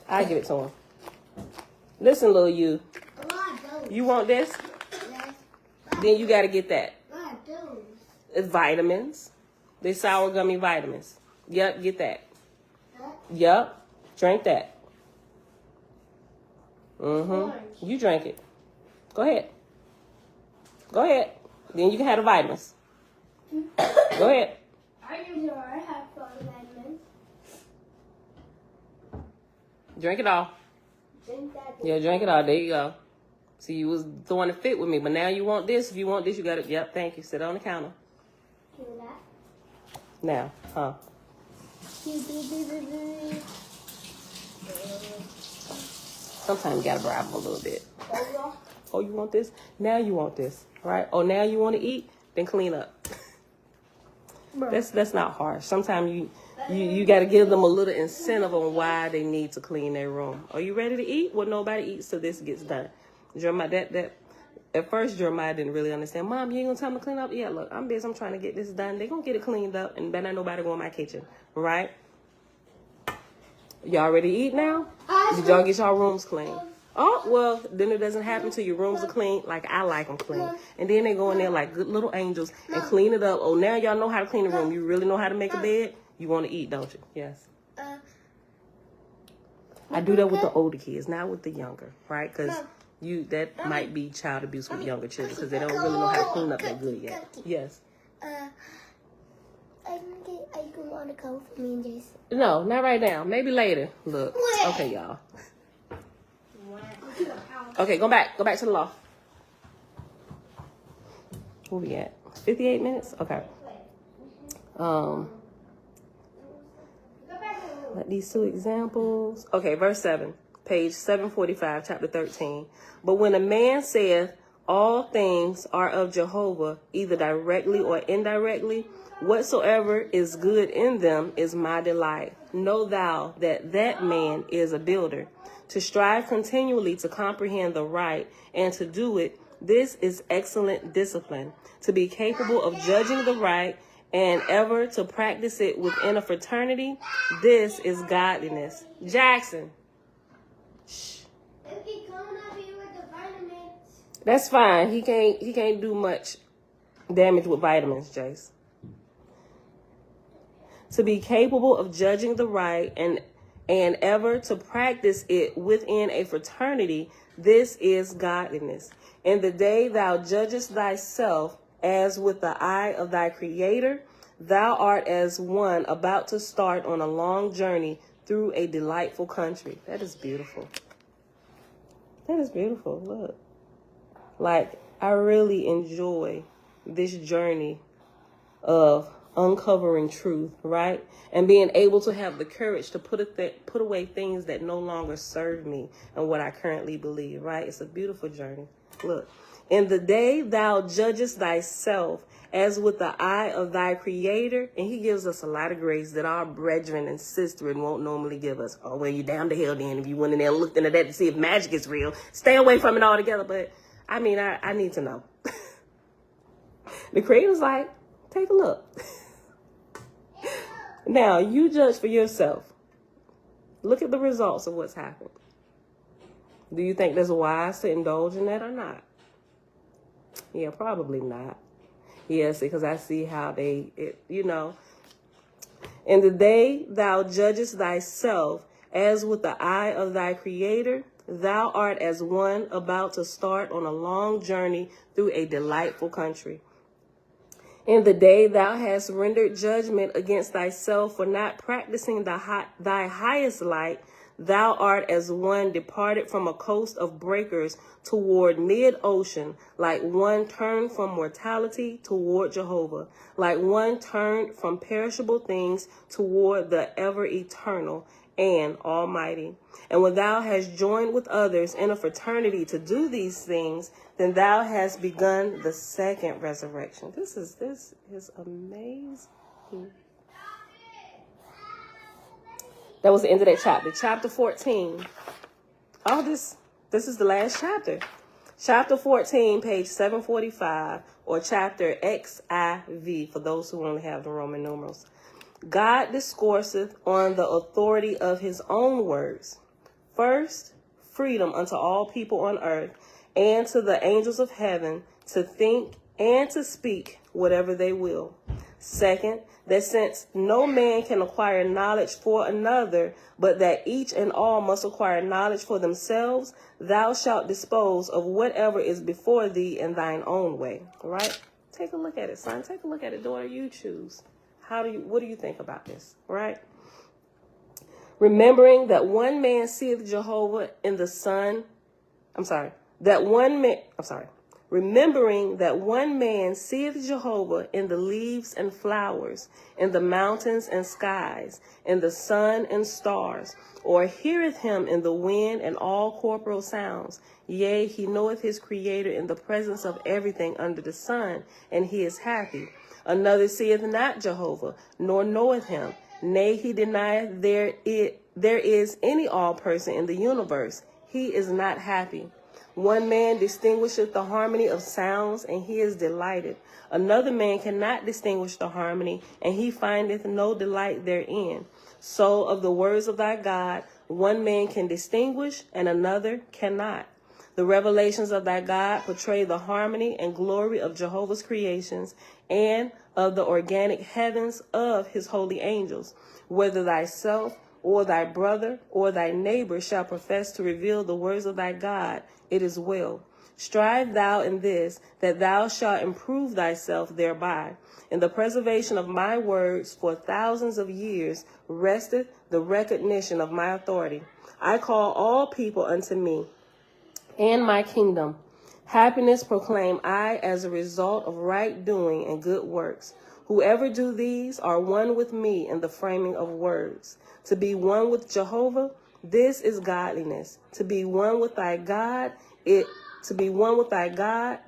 I give it to him. Listen, little you. You want this? Then you got to get that. It's vitamins. They're sour gummy vitamins. Yep, get that. Yep, drink that. You drink it. Go ahead. Then you can have the vitamins. Go ahead. I have vitamins. Drink it all. Yeah, drink it all. There you go. See, you was throwing a fit with me, but now you want this. If you want this, you got it. Yep, thank you. Sit on the counter. Do that. Now, huh? Sometimes you gotta bribe them a little bit. Oh, you want this? Now you want this, right? Oh, now you want to eat? Then clean up. That's not harsh. Sometimes you got to give them a little incentive on why they need to clean their room. Are you ready to eat? Well, nobody eats till this gets done. Jeremiah, at first Jeremiah didn't really understand. Mom, you ain't gonna tell me to clean up? Yeah, look, I'm busy. I'm trying to get this done. They gonna get it cleaned up, and better not nobody go in my kitchen, right? Y'all ready to eat now? Did y'all get y'all rooms clean? Oh, well, then it doesn't happen till your rooms are clean like I like them clean. And then they go in there like good little angels and clean it up. Oh, now y'all know how to clean the room. You really know how to make a bed? You want to eat, don't you? Yes. I do that with the older kids, not with the younger, right? Because that might be child abuse with younger children because they don't really know how to clean up that good yet. Yes. I want to go for me and Jason. No, not right now. Maybe later. Look. Okay, y'all. Okay, go back to the loft. Where we at? 58 minutes? Okay. Let these two examples. Okay, verse 7, page 745, chapter 13. But when a man saith, all things are of Jehovah, either directly or indirectly, whatsoever is good in them is my delight. Know thou that that man is a builder. To strive continually to comprehend the right and to do it, this is excellent discipline. To be capable of judging the right and ever to practice it within a fraternity, this is godliness. Jackson. Shh. That's fine. He can't do much damage with vitamins, Jace. To be capable of judging the right and ever to practice it within a fraternity, this is godliness. In the day thou judgest thyself as with the eye of thy Creator, thou art as one about to start on a long journey through a delightful country. That is beautiful. That is beautiful. Look. Like, I really enjoy this journey of uncovering truth, right? And being able to have the courage to put away things that no longer serve me and what I currently believe, right? It's a beautiful journey. Look, in the day thou judgest thyself as with the eye of thy creator, and he gives us a lot of grace that our brethren and sisterin won't normally give us. Oh, well, you down to hell then if you went in there and looked into that to see if magic is real. Stay away from it altogether. But I mean, I need to know. The creator's like, take a look. Now, you judge for yourself. Look at the results of what's happened. Do you think that's wise to indulge in that or not? Yeah, probably not. Yes, because I see how in the day thou judgest thyself as with the eye of thy creator, thou art as one about to start on a long journey through a delightful country. In the day thou hast rendered judgment against thyself for not practicing thy highest light, thou art as one departed from a coast of breakers toward mid-ocean, like one turned from mortality toward Jehovah, like one turned from perishable things toward the ever-eternal and almighty. And when thou hast joined with others in a fraternity to do these things, then thou hast begun the second resurrection. This is amazing. That was the end of that chapter. Chapter 14. All this is the last chapter. Chapter 14, page 745, or chapter XIV, for those who only have the Roman numerals. God discourseth on the authority of his own words. First, freedom unto all people on earth, and to the angels of heaven to think and to speak whatever they will. Second, that since no man can acquire knowledge for another, but that each and all must acquire knowledge for themselves, thou shalt dispose of whatever is before thee in thine own way. All right? Take a look at it, son. Take a look at it, daughter. You choose. What do you think about this? All right? Remembering that one man seeth Jehovah in the sun. Remembering that one man seeth Jehovah in the leaves and flowers, in the mountains and skies, in the sun and stars, or heareth him in the wind and all corporal sounds. Yea, he knoweth his creator in the presence of everything under the sun, and he is happy. Another seeth not Jehovah, nor knoweth him. Nay, he denieth there is any all person in the universe. He is not happy. One man distinguisheth the harmony of sounds, and he is delighted. Another man cannot distinguish the harmony, and he findeth no delight therein. So of the words of thy God, one man can distinguish, and another cannot. The revelations of thy God portray the harmony and glory of Jehovah's creations, and of the organic heavens of his holy angels. Whether thyself or thy brother or thy neighbor shall profess to reveal the words of thy God, it is well. Strive thou in this, that thou shalt improve thyself thereby. In the preservation of my words for thousands of years resteth the recognition of my authority. I call all people unto me, and my kingdom. Happiness proclaim I as a result of right doing and good works. Whoever do these are one with me in the framing of words. To be one with Jehovah, this is godliness. To be one with thy God, the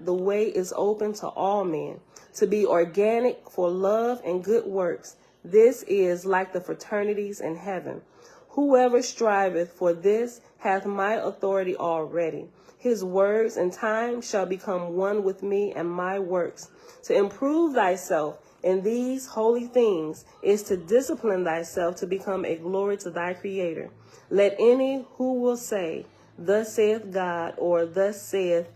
way is open to all men. To be organic for love and good works, this is like the fraternities in heaven. Whoever striveth for this hath my authority already. His words and time shall become one with me and my works. To improve thyself in these holy things is to discipline thyself to become a glory to thy Creator. Let any who will say, thus saith God, or thus saith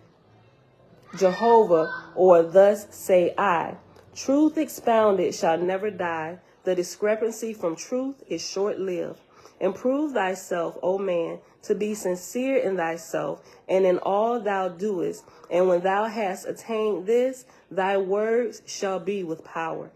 Jehovah, or thus say I. Truth expounded shall never die. The discrepancy from truth is short-lived. Improve thyself, O man, to be sincere in thyself and in all thou doest. And when thou hast attained this, thy words shall be with power.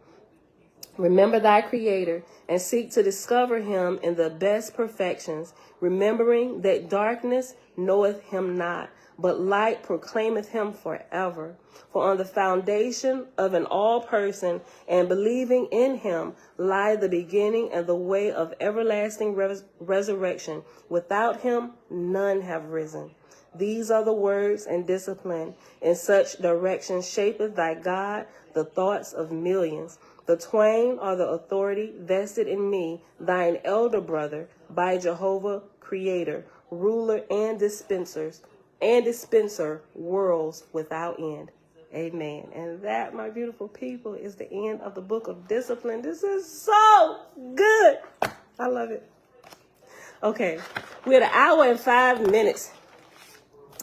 Remember thy Creator and seek to discover him in the best perfections, remembering that darkness knoweth him not, but light proclaimeth him forever. For on the foundation of an all person and believing in him lie the beginning and the way of everlasting resurrection. Without him, none have risen. These are the words and discipline. In such direction shapeth thy God the thoughts of millions. The twain are the authority vested in me, thine elder brother, by Jehovah Creator, ruler and dispenser worlds without end. Amen. And that, my beautiful people, is the end of the book of discipline. This is so good. I love it. Okay, we're at 1 hour and 5 minutes.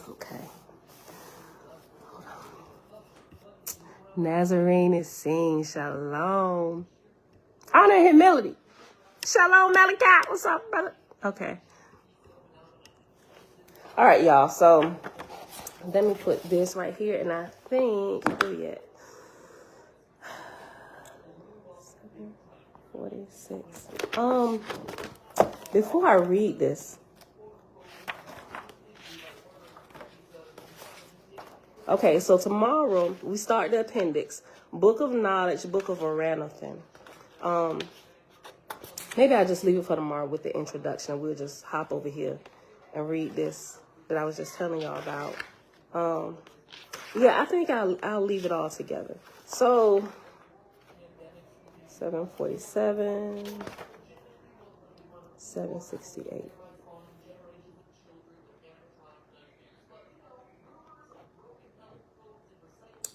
Okay. Hold on. Nazarene is singing shalom. Honor and humility. Shalom, Malachi. What's up, brother? Okay. All right, y'all. So let me put this right here, and I think where we at? 7:46. Before I read this. Okay, so tomorrow we start the appendix, Book of Knowledge, Book of Oranathan. Maybe I'll just leave it for tomorrow with the introduction. We'll just hop over here and read this that I was just telling y'all about. Yeah, I think I'll leave it all together. So 7:47, 7:68.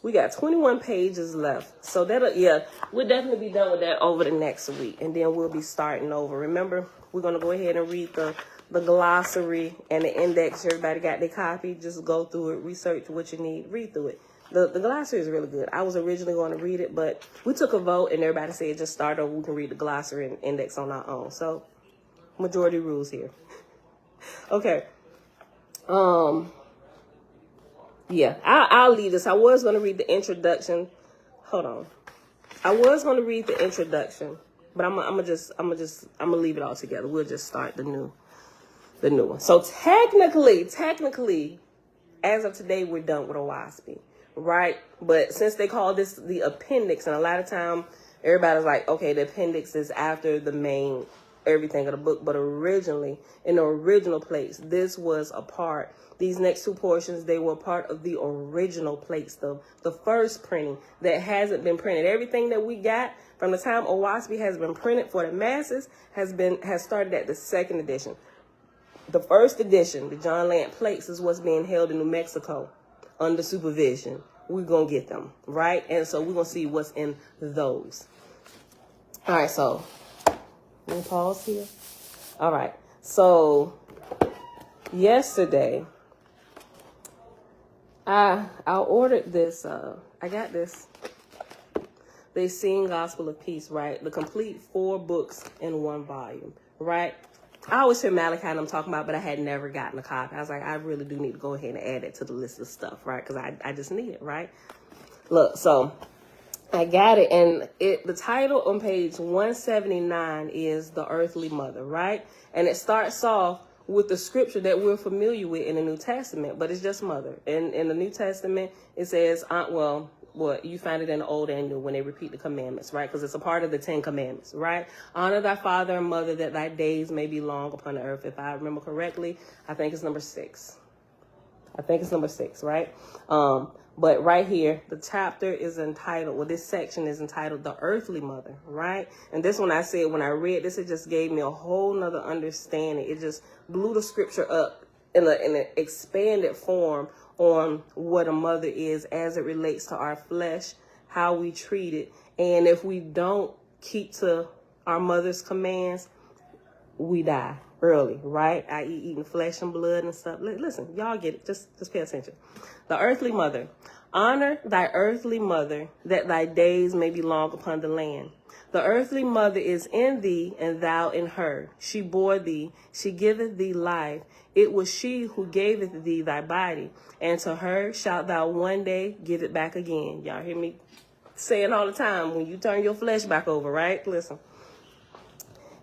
We got 21 pages left. So we'll definitely be done with that over the next week. And then we'll be starting over. Remember, we're going to go ahead and read the glossary and the index. Everybody got their copy. Just go through it, research what you need, read through it. The glossary is really good. I was originally going to read it, but we took a vote and everybody said just start over. We can read the glossary and index on our own. So majority rules here. Okay. Yeah, I'll leave this. I was going to read the introduction. Hold on. I was going to read the introduction, but I'm gonna leave it all together. We'll just start the new one. So technically, as of today, we're done with Oahspe, right? But since they call this the appendix, and a lot of time everybody's like, okay, the appendix is after the main everything of the book, but originally, in the original place, this was a part. These next two portions, they were part of the original plates, the first printing that hasn't been printed. Everything that we got from the time Oahspe has been printed for the masses has started at the second edition. The first edition, the John Lant plates, is what's being held in New Mexico under supervision. We're going to get them, right? And so we're going to see what's in those. All right, so let me pause here. All right, so yesterday, I ordered this. I got this. They Sing Gospel of Peace, right? The complete 4 books in 1 volume, right? I always hear Malachi and I'm talking about, but I had never gotten a copy. I was like, I really do need to go ahead and add it to the list of stuff, right? Because I just need it, right? Look, so I got it, and the title on page 179 is The Earthly Mother, right? And it starts off with the scripture that we're familiar with in the New Testament, but it's just mother. And in the New Testament, it says, you find it in the Old and New when they repeat the commandments, right? Because it's a part of the 10 Commandments, right? Honor thy father and mother that thy days may be long upon the earth. If I remember correctly, I think it's number 6. Right? But right here, the chapter is entitled, this section is entitled The Earthly Mother, right? And this one I said, when I read this, it just gave me a whole nother understanding. It just blew the scripture up in an expanded form on what a mother is as it relates to our flesh, how we treat it. And if we don't keep to our mother's commands, we die early, right? I.e. eating flesh and blood and stuff. Listen, y'all get it. Just pay attention. The earthly mother. Honor thy earthly mother, that thy days may be long upon the land. The earthly mother is in thee, and thou in her. She bore thee, she giveth thee life. It was she who gaveth thee thy body, and to her shalt thou one day give it back again. Y'all hear me saying all the time, when you turn your flesh back over, right? Listen.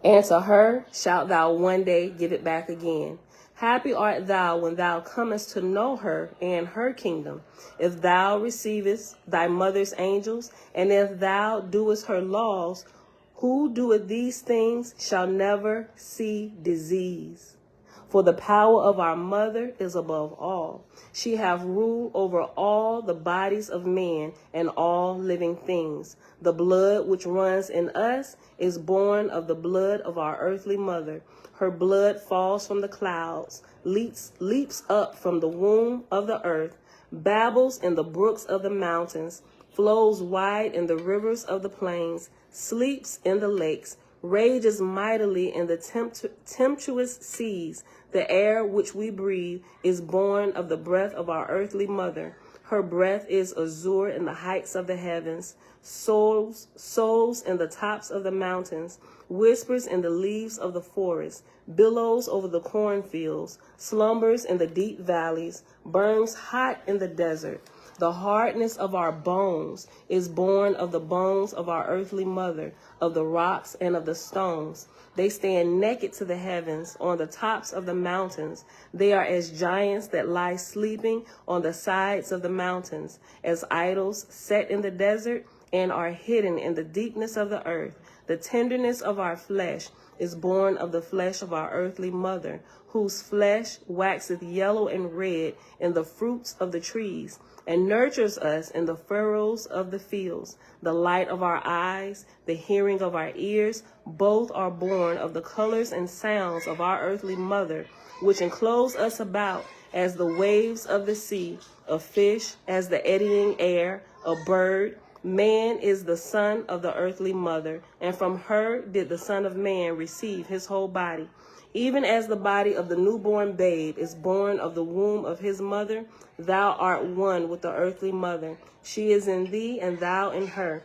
And to her shalt thou one day give it back again. Happy art thou when thou comest to know her and her kingdom. If thou receivest thy mother's angels, and if thou doest her laws, who doeth these things shall never see disease. For the power of our mother is above all. She hath rule over all the bodies of men and all living things. The blood which runs in us is born of the blood of our earthly mother. Her blood falls from the clouds, leaps up from the womb of the earth, babbles in the brooks of the mountains, flows wide in the rivers of the plains, sleeps in the lakes, rages mightily in the tempestuous seas. The air which we breathe is born of the breath of our earthly mother. Her breath is azure in the heights of the heavens, souls in the tops of the mountains, whispers in the leaves of the forest, billows over the cornfields, slumbers in the deep valleys, burns hot in the desert. The hardness of our bones is born of the bones of our earthly mother, of the rocks and of the stones. They stand naked to the heavens on the tops of the mountains. They are as giants that lie sleeping on the sides of the mountains, as idols set in the desert and are hidden in the deepness of the earth. The tenderness of our flesh is born of the flesh of our earthly mother, whose flesh waxeth yellow and red in the fruits of the trees, and nurtures us in the furrows of the fields. The light of our eyes, the hearing of our ears, both are born of the colors and sounds of our earthly mother, which enclose us about as the waves of the sea, a fish as the eddying air, a bird. Man is the son of the earthly mother, and from her did the Son of Man receive his whole body. Even as the body of the newborn babe is born of the womb of his mother, thou art one with the earthly mother. She is in thee, and thou in her.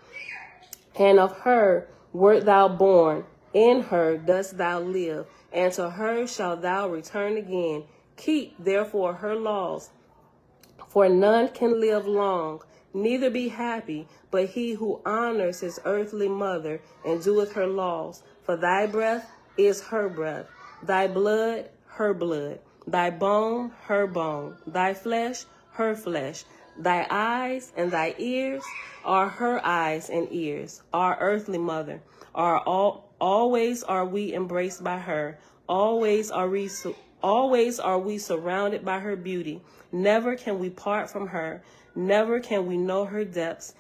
And of her wert thou born, in her dost thou live, and to her shalt thou return again. Keep therefore her laws, for none can live long, neither be happy, but he who honors his earthly mother and doeth her laws. For thy breath is her breath, thy blood her blood, thy bone her bone, thy flesh her flesh. Thy eyes and thy ears are her eyes and ears, our earthly mother. Always are we embraced by her. Always are we surrounded by her beauty. Never can we part from her. Never can we know her depths.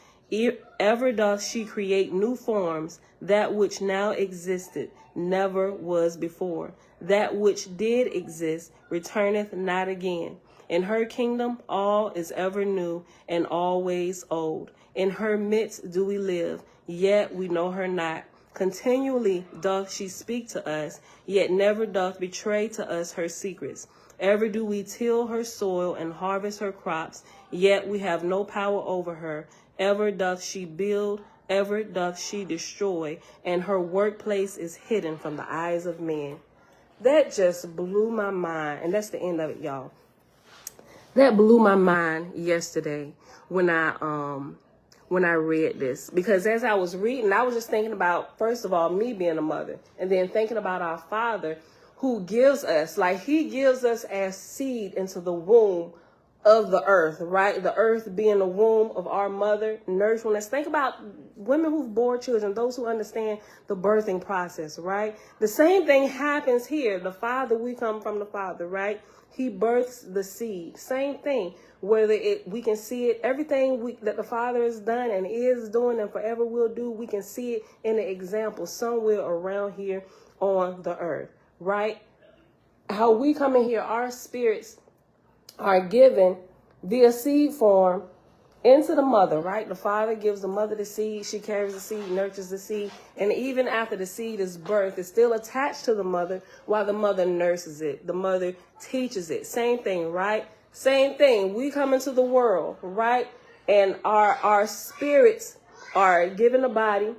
Ever doth she create new forms. That which now existed never was before. That which did exist returneth not again. In her kingdom all is ever new and always old. In her midst do we live, yet we know her not. Continually doth she speak to us, yet never doth betray to us her secrets. Ever do we till her soil and harvest her crops, yet we have no power over her. Ever doth she build, ever doth she destroy, and her workplace is hidden from the eyes of men. That just blew my mind, and that's the end of it, y'all. That blew my mind yesterday when I read this, because as I was reading, I was just thinking about, first of all, me being a mother, and then thinking about our Father who gives us, like he gives us as seed into the womb of the earth, right? The earth being the womb of our mother, nurturing us. Think about women who've bore children, those who understand the birthing process, right? The same thing happens here. The Father, we come from the Father, right? He births the seed. Same thing. Whether we can see it, everything that the Father has done and is doing and forever will do, we can see it in the example somewhere around here on the earth, right? How we come in here, our spirits are given via seed form into the mother, right? The Father gives the mother the seed. She carries the seed, nurtures the seed. And even after the seed is birthed, it's still attached to the mother while the mother nurses it. The mother teaches it. Same thing, right? Same thing. We come into the world, right? And our spirits are given a body,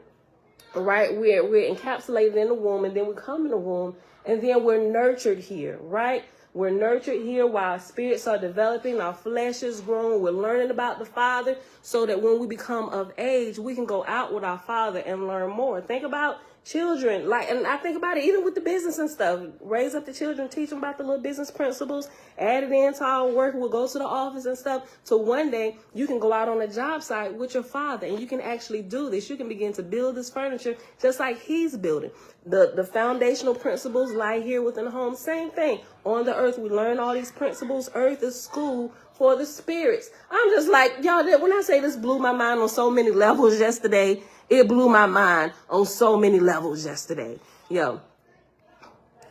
right? We're encapsulated in the womb, and then we come in the womb, and then we're nurtured here, right? We're nurtured here while our spirits are developing, our flesh is growing, we're learning about the Father, so that when we become of age, we can go out with our Father and learn more. Think about children, like, and I think about it, even with the business and stuff, raise up the children, teach them about the little business principles, add it into our work. We'll go to the office and stuff. So one day you can go out on a job site with your father and you can actually do this. You can begin to build this furniture just like he's building. The foundational principles lie here within the home. Same thing. On the earth, we learn all these principles. Earth is school for the spirits. I'm just like, y'all, when I say this blew my mind on so many levels yesterday, it blew my mind on so many levels yesterday. Yo,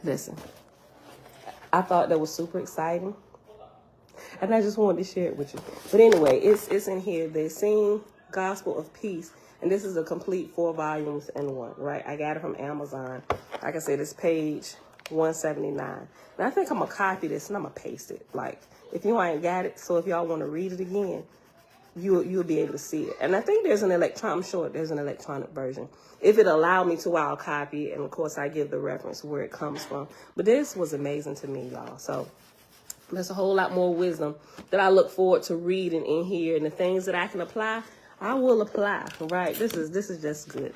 listen, I thought that was super exciting. And I just wanted to share it with you. But anyway, it's in here. They sing Gospel of Peace. And this is a complete 4 volumes in one, right? I got it from Amazon. Like I said, it's page 179. And I think I'm going to copy this and I'm going to paste it. Like, if you ain't got it, so if y'all want to read it again, you'll be able to see it. And I think there's an I'm sure there's an electronic version. If it allowed me to, I'll copy it. And, of course, I give the reference where it comes from. But this was amazing to me, y'all. So there's a whole lot more wisdom that I look forward to reading in here. And the things that I can apply, I will apply, right? This is just good.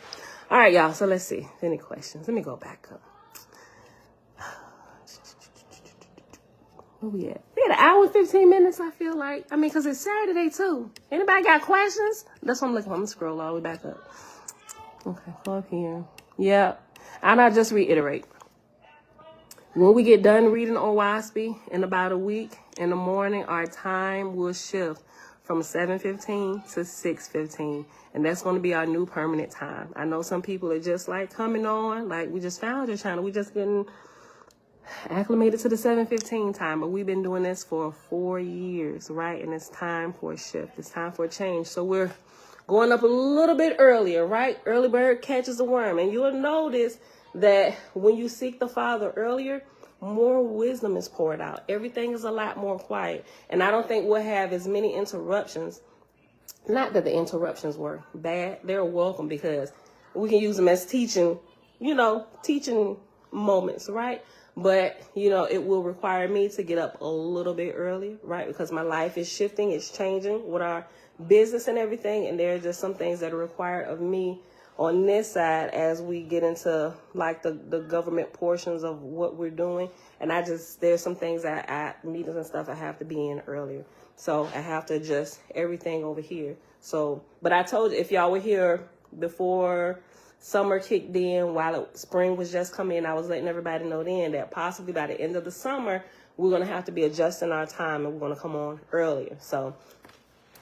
All right, y'all. So let's see. Any questions? Let me go back up. Where we at? We had an hour and 15 minutes, I feel like. I mean, because it's Saturday, too. Anybody got questions? That's what I'm looking for. I'm going to scroll all the way back up. Okay, go up here. Yeah. And I'll just reiterate. When we get done reading Oahspe in about a week, in the morning, our time will shift from 7:15 to 6:15. And that's going to be our new permanent time. I know some people are just like coming on, like we just found your channel. We just getting acclimated to the 7:15 time, but we've been doing this for 4 years, right? And it's time for a shift. It's time for a change. So we're going up a little bit earlier, right? Early bird catches the worm. And you'll notice that when you seek the Father earlier, more wisdom is poured out. Everything is a lot more quiet. And I don't think we'll have as many interruptions. Not that the interruptions were bad. They're welcome because we can use them as teaching moments, right? But, it will require me to get up a little bit earlier, right? Because my life is shifting, it's changing with our business and everything. And there are just some things that are required of me on this side as we get into like the government portions of what we're doing. And there's some things meetings and stuff I have to be in earlier. So I have to adjust everything over here. So, but I told you, if y'all were here before summer kicked in, while spring was just coming in, I was letting everybody know then that possibly by the end of the summer, we're going to have to be adjusting our time and we're going to come on earlier. So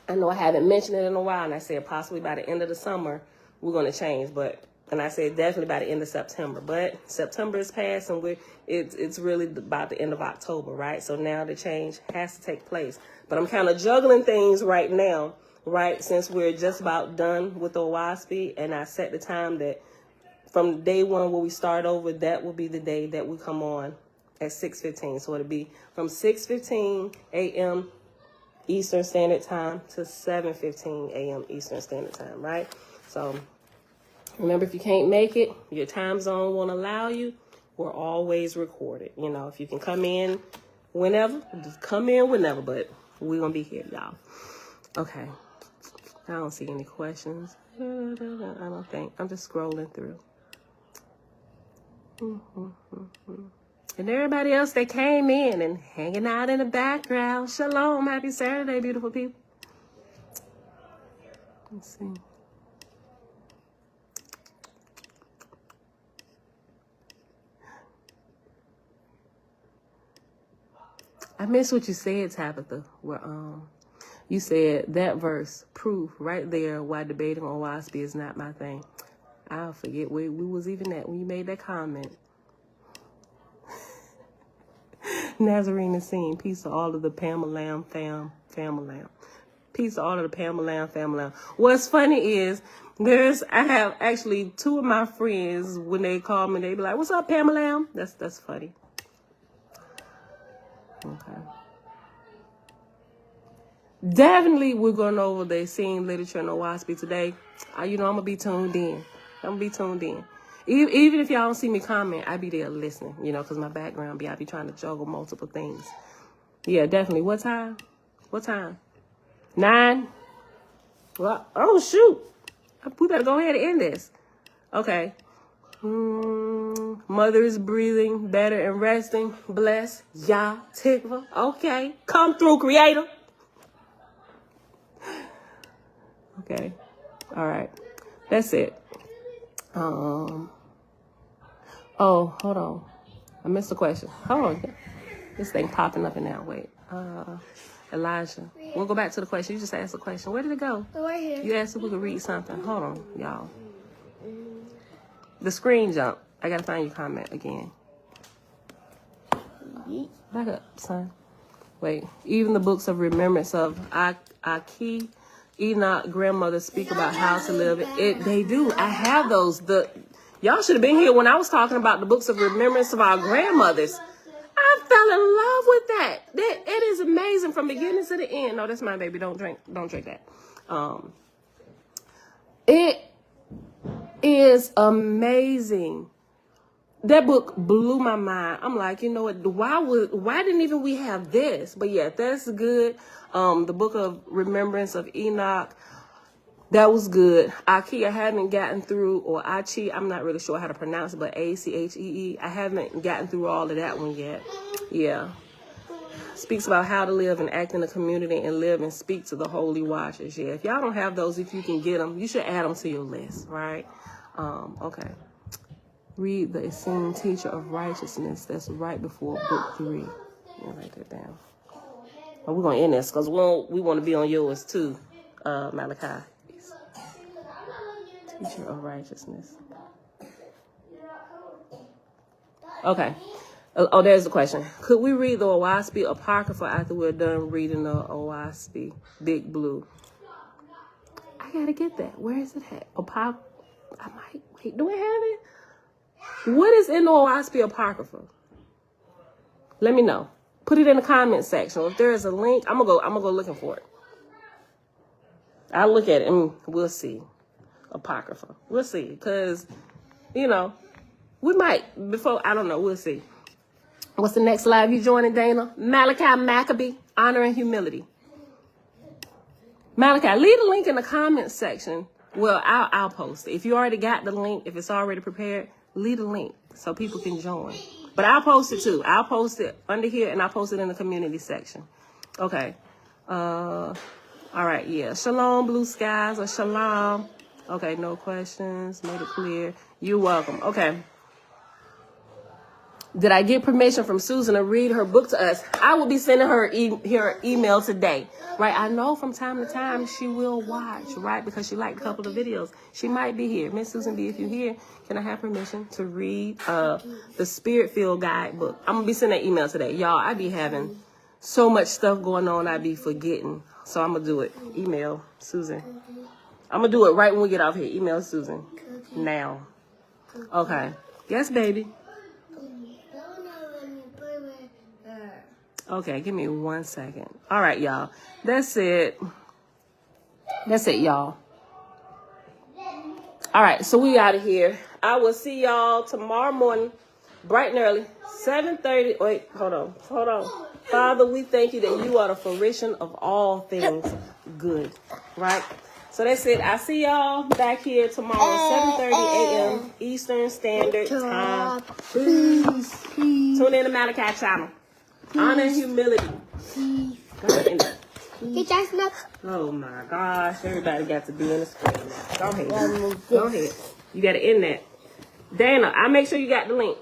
I know I haven't mentioned it in a while, and I said possibly by the end of the summer, we're going to change, and I said definitely by the end of September, but September is past and it's really about the end of October, right? So now the change has to take place, but I'm kind of juggling things right now, right? Since we're just about done with the Oahspe, and I set the time that from day one where we start over, that will be the day that we come on at 6:15. So it'll be from 6:15 a.m. Eastern Standard Time to 7:15 a.m. Eastern Standard Time, right? So remember, if you can't make it, your time zone won't allow you, we're always recorded. If you can come in whenever, just come in whenever, but we're going to be here, y'all. Okay. I don't see any questions. I don't think. I'm just scrolling through. And everybody else that came in and hanging out in the background. Shalom. Happy Saturday, beautiful people. Let's see. I miss what you said, Tabitha, where you said that verse, proof right there why debating on Oahspe is not my thing. I'll forget where we was even at when you made that comment. Nazarene is seen. Peace to all of the Pamela family. Peace to all of the Pamela family. What's funny is I have actually 2 of my friends, when they call me, they be like, "What's up, Pamela?" That's funny. Okay. Definitely, we're going over the scene literature in Oahspe today. I'm going to be tuned in. Even if y'all don't see me comment, I be there listening, because my background I be trying to juggle multiple things. Yeah, definitely. What time? 9? Well, oh, shoot. We better go ahead and end this. Okay. Mother is breathing better and resting. Bless Yah Tikva. Okay. Come through, Creator. Okay. All right. That's it. Oh, hold on. I missed the question. Hold on. This thing popping up and now. Wait. Elijah. We'll go back to the question. You just asked the question. Where did it go? Right here. You asked if we could read something. Hold on, y'all. The screen jumped. I gotta find your comment again. Back up, son. Wait. Even the books of remembrance of Aki, Enoch, grandmothers speak about how to live. They do. I have those. Y'all should have been here when I was talking about the books of remembrance of our grandmothers. I fell in love with that. It is amazing from beginning to the end. No, that's my baby. Don't drink that. It is amazing. That book blew my mind. I'm like, you know what? Why didn't even we have this? But yeah, that's good. The book of remembrance of Enoch, that was good. Aki, I haven't gotten through, or Achi, I'm not really sure how to pronounce it, but Achee. I haven't gotten through all of that one yet. Yeah. Speaks about how to live and act in the community and live and speak to the holy watchers. Yeah, if y'all don't have those, if you can get them, you should add them to your list, right? Okay. Read the esteemed teacher of righteousness. That's right before book 3. Yeah, write that down. Oh, we're going to end this because we want to be on yours too, Malachi. Teacher of righteousness. Okay. Oh, there's the question. Could we read the Oahspe Apocrypha after we're done reading the Oahspe Big Blue? I gotta get that. Where is it at? I might. Wait, do I have it? What is in the Oahspe Apocrypha? Let me know. Put it in the comment section. If there is a link, I'm gonna go looking for it. I'll look at it and we'll see. Apocrypha. We'll see. Because, we might, I don't know, we'll see. What's the next live you joining, Dana? Malachi Maccabee, honor and humility. Malachi, leave the link in the comment section. Well, I'll post it. If you already got the link, if it's already prepared, leave the link so people can join. But I'll post it too. I'll post it under here and I'll post it in the community section. Okay. All right, yeah. Shalom, blue skies, or shalom. Okay, no questions. Made it clear. You're welcome. Okay. Did I get permission from Susan to read her book to us? I will be sending her her email today, right? I know from time to time she will watch, right? Because she liked a couple of videos. She might be here. Miss Susan B, if you're here, can I have permission to read the Spirit Field Guide book? I'm going to be sending that email today. Y'all, I be having so much stuff going on, I be forgetting. So I'm going to do it. Email Susan. I'm going to do it right when we get off here. Email Susan. Now. Okay. Yes, baby. Okay, give me 1 second. All right, y'all. That's it. That's it, y'all. All right, so we out of here. I will see y'all tomorrow morning, bright and early, 7:30. Wait, hold on. Father, we thank you that you are the fruition of all things good, right? So that's it. I see y'all back here tomorrow, 7:30 a.m. Eastern Standard Time. Peace. Tune in to Malachi channel. Honor and humility. Oh my gosh, everybody got to be in the screen now. Go ahead. You got to end that. Dana, I'll make sure you got the link.